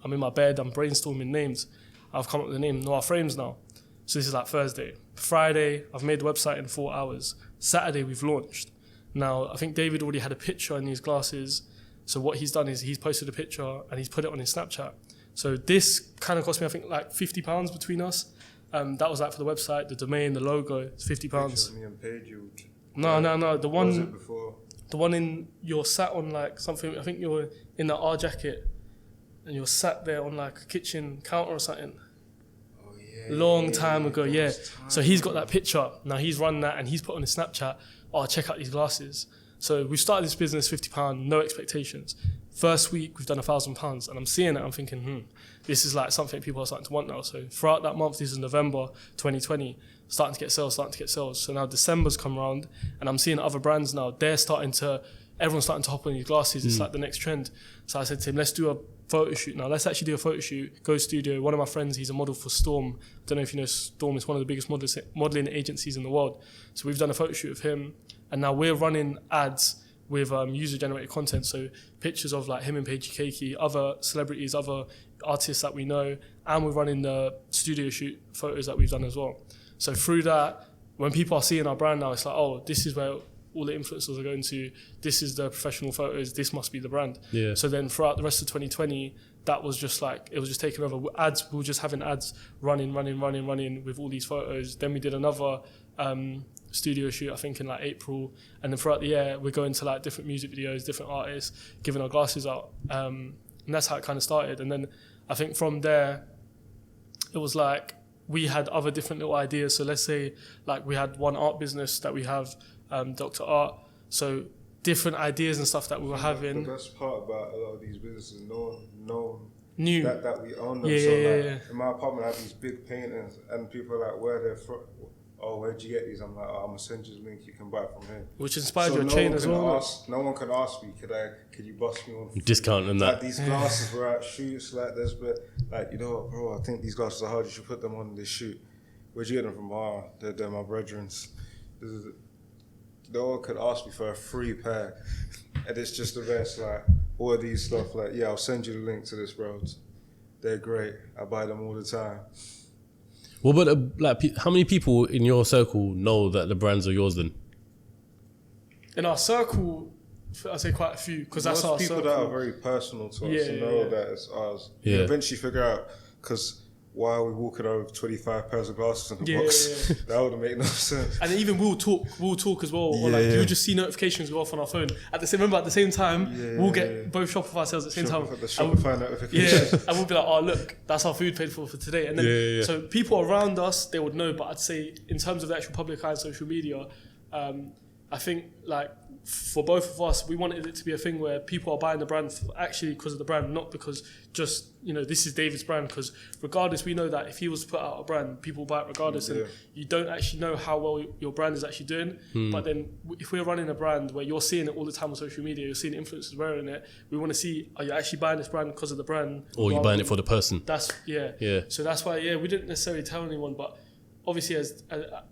I'm in my bed, I'm brainstorming names. I've come up with the name Noir Frames now. So this is like Thursday. Friday, I've made the website in 4 hours. Saturday, we've launched. Now, I think David already had a picture in these glasses. So what he's done is he's posted a picture and he's put it on his Snapchat. So this kind of cost me, I think, like £50 between us. That was like for the website, the domain, the logo. It's £50. No. The one. Was it before? The one in you're sat on like something. I think you're in the R jacket, and you're sat there on like a kitchen counter or something. Oh yeah. Long time ago, yeah. So he's got that picture. Now he's run that and he's put on his Snapchat. Check out these glasses. So we started this business, £50, no expectations. First week, we've done £1,000, and I'm seeing it, I'm thinking, this is like something people are starting to want now. So throughout that month, this is November 2020, starting to get sales. So now December's come around, and I'm seeing other brands now, everyone's starting to hop on these glasses, it's like the next trend. So I said to him, let's do a photo shoot now. Let's actually do a photo shoot, go studio. One of my friends, he's a model for Storm. I don't know if you know Storm, is one of the biggest modeling agencies in the world. So we've done a photo shoot of him, and now we're running ads with user-generated content, so pictures of like him and Paige Keiki, other celebrities, other artists that we know, and we're running the studio shoot photos that we've done as well. So through that, when people are seeing our brand now, it's like, this is where all the influencers are going to, this is the professional photos, this must be the brand. Yeah. So then throughout the rest of 2020, that was just like, it was just taking over. We were just having ads running with all these photos. Then we did another studio shoot, I think in like April, and then throughout the year we're going to like different music videos, different artists, giving our glasses out, and that's how it kind of started. And then I think from there it was like we had other different little ideas. So let's say like we had one art business that we have, Dr. Art, so different ideas and stuff that we were having. The best part about a lot of these businesses, no one knew that we own them. In my apartment I have these big paintings and people are like, where they're from. Where'd you get these? I'm like, I'm gonna send you the link, you can buy it from here. Which inspired your chain as well. No one can ask me, could you bust me on discount and that? Like these glasses were at shoots like this, but like, bro, I think these glasses are hard, you should put them on this shoot. Where'd you get them from? They're my brethren's. No one could ask me for a free pair. And it's just the best, like, all of these stuff, like, I'll send you the link to this, bro. They're great, I buy them all the time. Well, but how many people in your circle know that the brands are yours then? In our circle, I'd say quite a few, because that's our circle. Most people that are very personal to us know that it's ours. Yeah. You eventually figure out, because why are we walking over with 25 pairs of glasses in the box? That would make no sense. And even we'll talk as well. Or you'll just see notifications go off on our phone. At the same time, we'll get both Shopify sales at the same time. The Shopify notifications. And we'll be like, look, that's our food paid for today. And then, so people around us, they would know. But I'd say in terms of the actual public eye and social media, I think like for both of us, we wanted it to be a thing where people are buying the brand actually because of the brand, not because just, this is David's brand. Because regardless, we know that if he was to put out a brand, people buy it regardless. And you don't actually know how well your brand is actually doing. But then if we're running a brand where you're seeing it all the time on social media, you're seeing influencers wearing it, we want to see, are you actually buying this brand because of the brand? Or you're buying it for the person? That's, So that's why, we didn't necessarily tell anyone, but obviously as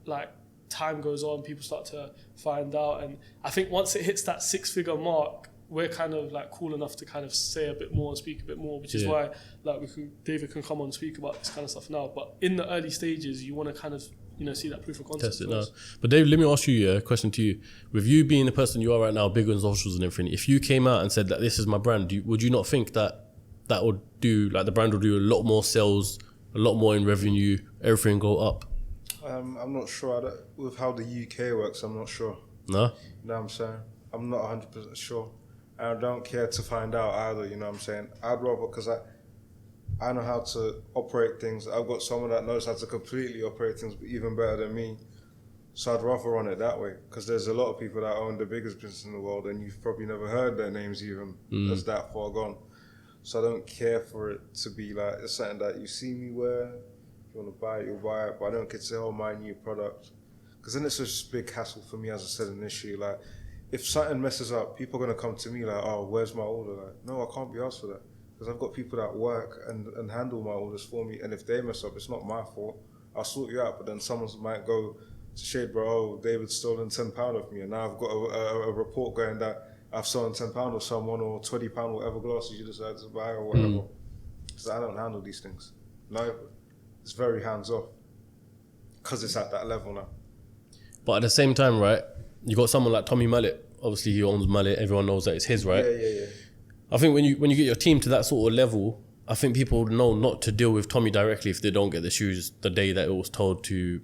like time goes on, people start to find out, and I think once it hits that 6-figure mark, we're kind of like cool enough to kind of say a bit more and speak a bit more, which is why like David can come on and speak about this kind of stuff now. But in the early stages, you want to kind of see that proof of concept. Test it now. But David, let me ask you a question to you. With you being the person you are right now, big on socials and everything, if you came out and said that this is my brand, would you not think that would do, like the brand would do a lot more sales, a lot more in revenue, everything go up? I'm not sure. With how the UK works, I'm not sure. No? You know what I'm saying? I'm not 100% sure. And I don't care to find out either, you know what I'm saying? I'd rather, because I know how to operate things. I've got someone that knows how to completely operate things even better than me. So I'd rather run it that way, because there's a lot of people that own the biggest business in the world and you've probably never heard their names even. That's that far gone. So I don't care for it to be like, it's something that you see me wear. If you want to buy it, you'll buy it. But I don't get to say, my new product. Because then it's just a big hassle for me, as I said initially. Like, if something messes up, people are gonna come to me like, oh, where's my order? Like, no, I can't be asked for that because I've got people that work and handle my orders for me. And if they mess up, it's not my fault. I'll sort you out. But then someone might go to Shade, bro, oh, David's stolen £10 off me, and now I've got a report going that I've stolen £10 of someone or £20, whatever glasses you decided to buy or whatever. So I don't handle these things. No, it's very hands off because it's at that level now. But at the same time, right, you got someone like Tommy Mallet. Obviously, he owns Mallet. Everyone knows that it's his, right? Yeah. I think when you get your team to that sort of level, I think people know not to deal with Tommy directly if they don't get the shoes the day that it was told to,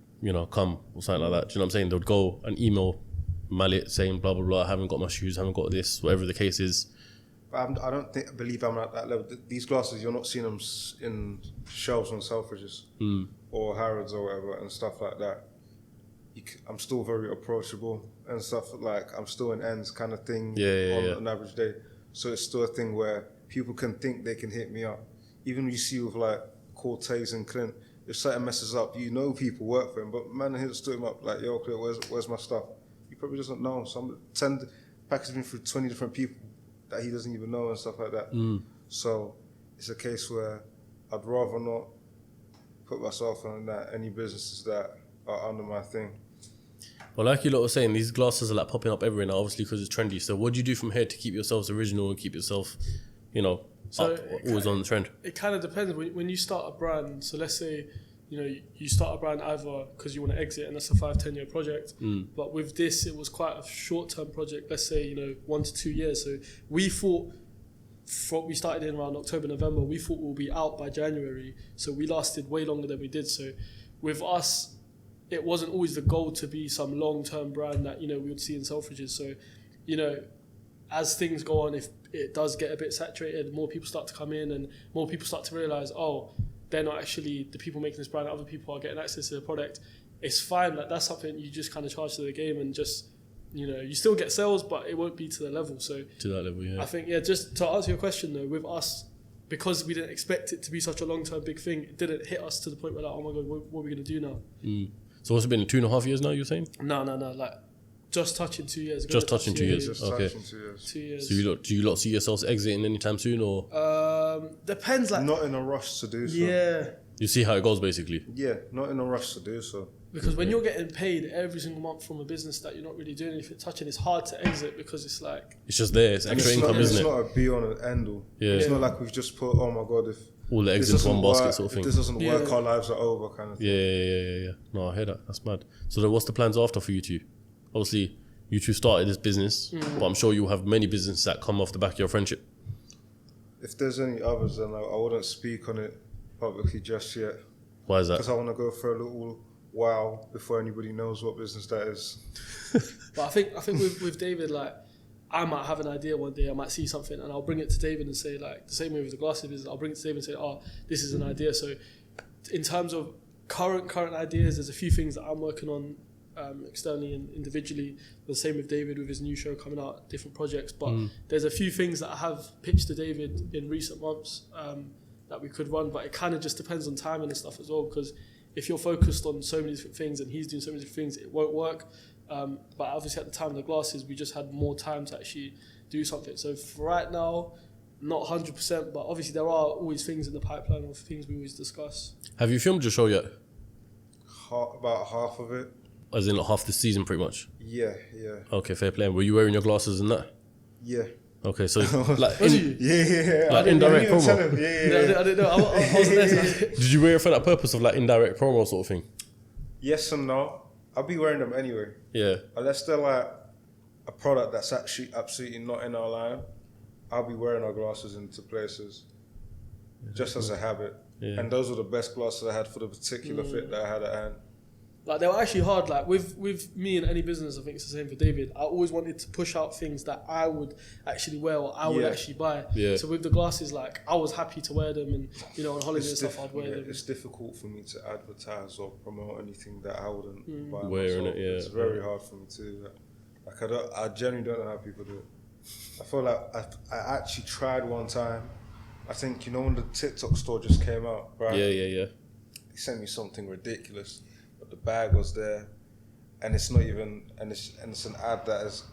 come or something like that. Do you know what I'm saying? They'd go and email Mallet saying blah blah blah. I haven't got my shoes. Haven't got this. Whatever the case is. I don't believe I'm at that level. These glasses, you're not seeing them in shelves on Selfridges or Harrods or whatever and stuff like that. I'm still very approachable and stuff, like I'm still an ends kind of thing on an average day. So it's still a thing where people can think they can hit me up. Even you see with like Cortez and Clint, if something messes up, people work for him, but man hits to him up like, yo, Clint, where's my stuff? He probably doesn't know. Send package me through 20 different people that he doesn't even know and stuff like that. So it's a case where I'd rather not put myself in that any businesses that are under my thing. Well, like you lot were saying, these glasses are like popping up everywhere now, obviously because it's trendy. So what do you do from here to keep yourselves original and keep yourself, up, always on the trend? It kind of depends. When you start a brand, so let's say, you start a brand either because you want to exit and that's a 5-10 year project. But with this, it was quite a short-term project, let's say, 1 to 2 years. So we thought, we started in around October, November, we thought we'll be out by January. So we lasted way longer than we did. So with us, it wasn't always the goal to be some long-term brand that, we would see in Selfridges. So, as things go on, if it does get a bit saturated, more people start to come in and more people start to realize, oh, they're not actually the people making this brand, other people are getting access to the product. It's fine. Like, that's something you just kind of charge to the game and just, you still get sales, but it won't be to the level. So to that level, yeah. I think, just to answer your question though, with us, because we didn't expect it to be such a long-term big thing, it didn't hit us to the point where like, oh my God, what are we going to do now? So what's it been, 2.5 years now, you're saying? No, like just touching 2 years. Just touching 2 years. Okay. 2 years. So do you lot see yourselves exiting anytime soon, or? Depends. Like, not in a rush to do so. Yeah. You see how it goes, basically. Yeah, not in a rush to do so. Because when you're getting paid every single month from a business that you're not really doing anything touching, it's hard to exit because it's like... It's just there. It's extra income, isn't it? It's not a be on and end all. Yeah. It's not like we've just put, oh my God, if... all the eggs into one basket sort of thing. If this doesn't work, our lives are over kind of thing. Yeah. No, I hear that. That's mad. So then what's the plans after for you two? Obviously, you two started this business, but I'm sure you'll have many businesses that come off the back of your friendship. If there's any others, then I wouldn't speak on it publicly just yet. Why is that? Because I want to go for a little while before anybody knows what business that is. But I think with David, like, I might have an idea one day, I might see something and I'll bring it to David and say, like, the same way with the glasses business, I'll bring it to David and say, oh, this is an idea. So in terms of current ideas, there's a few things that I'm working on externally and individually. The same with David with his new show coming out, different projects. But there's a few things that I have pitched to David in recent months that we could run, but it kind of just depends on timing and stuff as well, because if you're focused on so many different things and he's doing so many different things, it won't work. But obviously at the time of the glasses, we just had more time to actually do something. So for right now, not 100%, but obviously there are always things in the pipeline of things we always discuss. Have you filmed your show yet? About half of it. As in like half the season, pretty much? Yeah. Okay, fair play. Were you wearing your glasses and that? Yeah. Okay, so like yeah. Like indirect promo. Yeah. I didn't know. I was there. Did you wear it for that purpose of like indirect promo sort of thing? Yes and no. I'll be wearing them anyway. Yeah. Unless they're like a product that's actually absolutely not in our line, I'll be wearing our glasses into places just as a habit. Yeah. And those were the best glasses I had for the particular fit that I had at hand. Like, they were actually hard. Like, with me and any business, I think it's the same for David. I always wanted to push out things that I would actually wear or I would actually buy. Yeah. So with the glasses, like, I was happy to wear them, and on holiday and stuff, I'd wear them. It's difficult for me to advertise or promote anything that I wouldn't buy wearing myself. it. Yeah. It's very hard for me to do that. Like, I genuinely don't know how people do it. I feel like I actually tried one time. I think when the TikTok store just came out, right? Yeah. He sent me something ridiculous. The bag was there and it's not even, and it's an ad that is.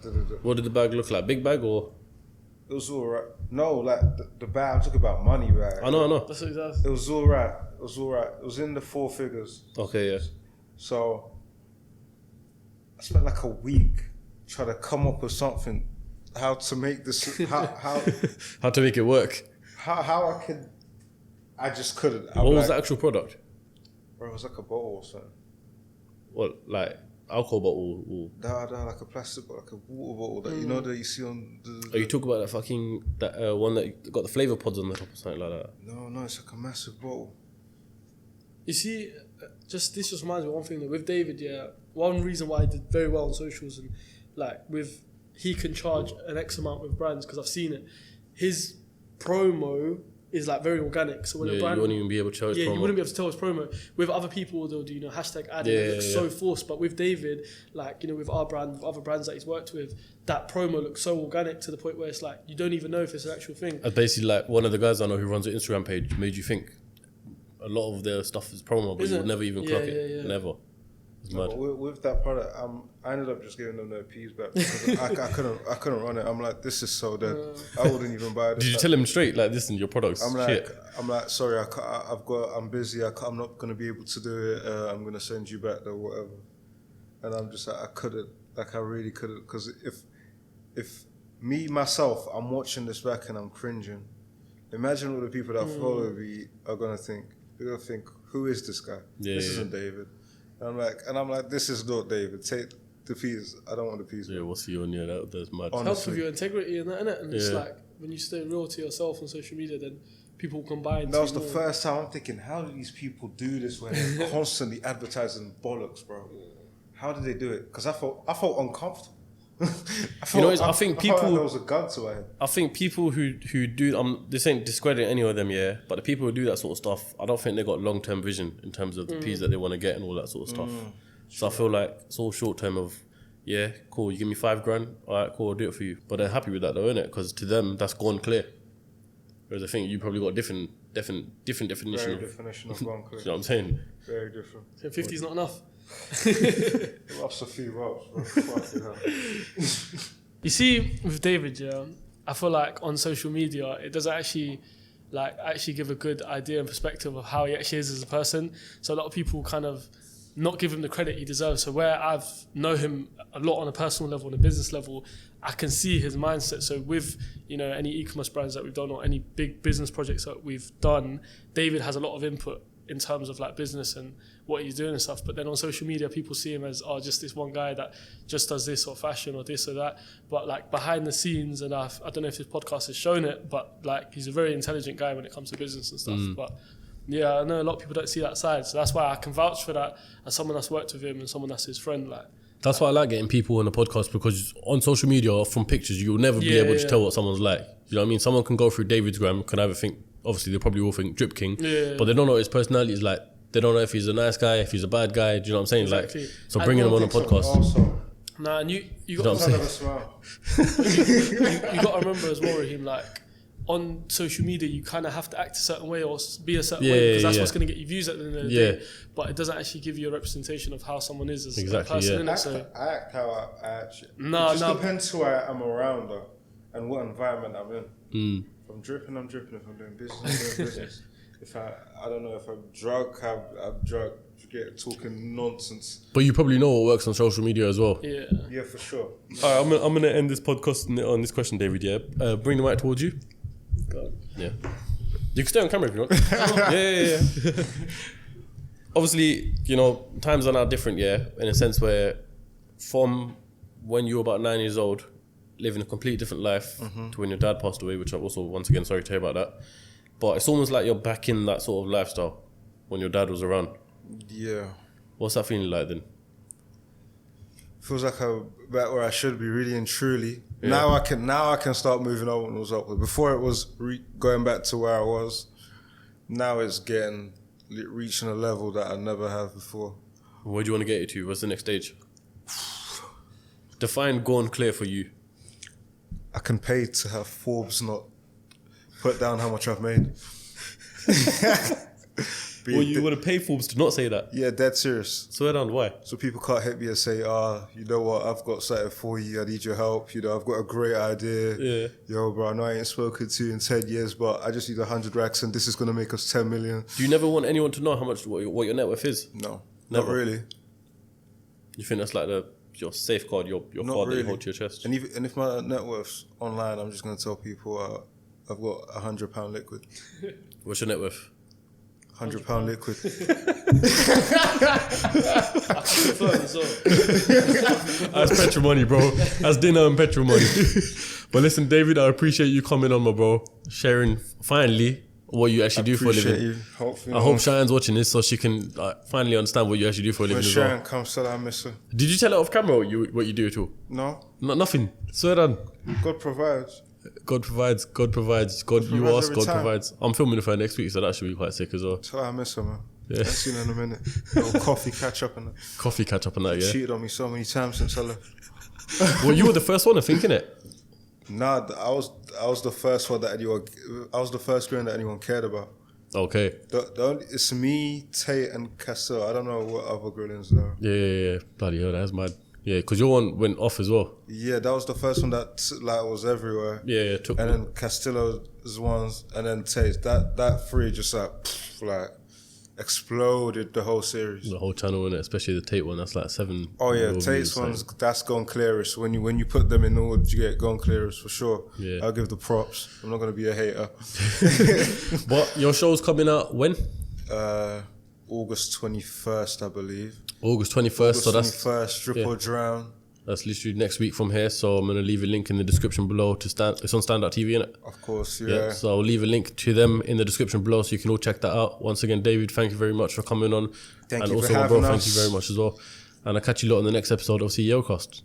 What did the bag look like? Big bag or? It was all right. No, like the bag. I'm talking about money bag. I know. That's what it does. It was all right. It was in the 4 figures. Okay, yeah. So I spent like a week trying to come up with something, how to make this, How to make it work? how I could. I just couldn't. What was the actual product? Bro, it was like a bottle or something. What, like alcohol bottle? Or... No, like a plastic bottle, like a water bottle that you know that you see on the. Oh, you talk about that one that got the flavor pods on the top or something like that? No, it's like a massive bottle. You see, this just reminds me of one thing that with David, one reason why he did very well on socials and like he can charge an X amount with brands because I've seen it. His promo is like very organic. So when a brand, you wouldn't even be able to tell his promo. you wouldn't be able to tell his promo. With other people, they'll do hashtag ad. It looks so forced. But with David, like with our brand, with other brands that he's worked with, that promo looks so organic to the point where it's like you don't even know if it's an actual thing. Basically, like one of the guys I know who runs an Instagram page made you think a lot of their stuff is promo, but you would never even clock it. Never. It's mad. With that product, I ended up just giving them their peas back because I couldn't run it. I'm like, this is so dead. I wouldn't even buy this. Did you tell him straight like, listen, your product's shit? I'm like, sorry, I'm busy. I'm not gonna be able to do it. I'm gonna send you back or whatever. And I'm just like, I couldn't. Like, I really couldn't because if me myself, I'm watching this back and I'm cringing. Imagine all the people that follow me are gonna think. They're gonna think, who is this guy? This isn't David. And I'm like, this is not David. Take the piece. I don't want the piece. Yeah, what's you on? Yeah, that's mad. It helps with your integrity and that, innit? And it's like when you stay real to yourself on social media, then people combine. That was the first time I'm thinking, how do these people do this when they're constantly advertising bollocks, bro? How did they do it? Because I felt uncomfortable. I think people. Like there was a gun to my head. I think people who do this ain't discrediting any of them, but the people who do that sort of stuff, I don't think they got long term vision in terms of the P's that they want to get and all that sort of stuff. So I feel like it's all short term of, cool, you give me $5,000, all right, cool, I'll do it for you. But they're happy with that though, innit? Because to them that's gone clear. Whereas I think you probably got a different definition. Very definition of gone clear. You know what I'm saying? Very different. So 50's not enough. Lost a few votes, bro. You see, with David, I feel like on social media, it doesn't actually give a good idea and perspective of how he actually is as a person. So a lot of people kind of not give him the credit he deserves. So where I've known him a lot on a personal level and a business level, I can see his mindset. So with any e-commerce brands that we've done or any big business projects that we've done, David has a lot of input in terms of like business and what he's doing and stuff. But then on social media, people see him as just this one guy that just does this or fashion or this or that. But like behind the scenes, and I don't know if this podcast has shown it, but like he's a very intelligent guy when it comes to business and stuff. But yeah, I know a lot of people don't see that side. So that's why I can vouch for that as someone that's worked with him and someone that's his friend. That's why I like getting people on the podcast, because on social media, from pictures, you'll never be able to tell what someone's like. You know what I mean? Someone can go through David's gram, can either think, obviously they probably all think Drip King, but they don't know what his personality is like. They don't know if he's a nice guy, if he's a bad guy. Do you know what I'm saying? Exactly. Like, so bringing him on a podcast. Nah, and you got to you got to remember as well, Raheem, like on social media, you kind of have to act a certain way or be a certain way because that's what's going to get you views at the end of the day. But it doesn't actually give you a representation of how someone is as a person. I act how I actually. It just depends who I am around though, and what environment I'm in. If I'm dripping, I'm dripping. If I'm doing business, I'm doing business. If I don't know, if I'm drunk, I'm drunk, talking nonsense. But you probably know what works on social media as well. Yeah, for sure. All right, I'm gonna end this podcast on this question, David. Yeah, bring the mic towards you. God. Yeah, you can stay on camera if you want. yeah. Obviously, times are now different. Yeah, in a sense where from when you were about 9 years old, living a completely different life to when your dad passed away, which I'm also once again sorry to hear about that. But it's almost like you're back in that sort of lifestyle when your dad was around. Yeah. What's that feeling like then? Feels like I'm back where I should be, really and truly. Yeah. Now I can start moving onwards upwards. Before it was going back to where I was. Now it's reaching a level that I never have before. Where do you want to get it to? What's the next stage? Define gone clear for you. I can pay to have Forbes not put down how much I've made. Well, you want to pay Forbes to not say that. Yeah, dead serious. Swear down, why? So people can't hit me and say, you know what, I've got something for you, I need your help, you know, I've got a great idea. Yeah. Yo, bro, I know I ain't spoken to you in 10 years, but I just need 100 racks and this is going to make us 10 million. Do you never want anyone to know what your net worth is? No, Never. not really. You think that's like your safeguard, your Not card that really. you hold to your chest? And if my net worth's online, I'm just going to tell people I've got £100 liquid. What's your net worth? £100 liquid. That's petrol money, bro. That's dinner and petrol money. But listen, David, I appreciate you coming on, my bro. Sharing, finally, what you actually do for a living. You. Hopefully I hope Cheyenne's watching this so she can finally understand what you actually do for a living when as well. Cheyenne comes, tell her I miss her. Did you tell her off camera what you do at all? No, Nothing. Swear down. God provides. God provides. God provides. God, you provides ask, every God time. provides. I'm filming with her next week, so that should be quite sick as well. Tell her I miss her, man. Yeah. I'll see her in a minute. Little coffee catch up and that. Coffee catch up on that, yeah. Cheated on me so many times since I left. Well, you were the first one to think, innit? Nah, I was the first one that I was the first girl that anyone cared about. Okay. It's me, Tate, and Castle. I don't know what other girl is there. Yeah. Bloody hell, that's mad. Yeah, because your one went off as well. Yeah, that was the first one that was everywhere. Yeah, took. And then Castillo's ones, and then Tate's. That three just like exploded the whole series. The whole channel, innit? Especially the Tate one, that's like 7. Oh yeah, million Tate's views, ones, that's gone clearest. When you put them in order, you get gone clearest for sure. Yeah. I'll give the props. I'm not gonna be a hater. But your show's coming out when? August 21st, I believe. August 21st. So that's 21st, Drip or Drown. That's literally next week from here. So I'm gonna leave a link in the description below to stand. It's on Standout TV, innit? Of course, yeah. So I'll leave a link to them in the description below, so you can all check that out. Once again, David, thank you very much for coming on. Thank and you also, for my having bro, us. thank you very much as well. And I'll catch you lot on the next episode of CEOCAST.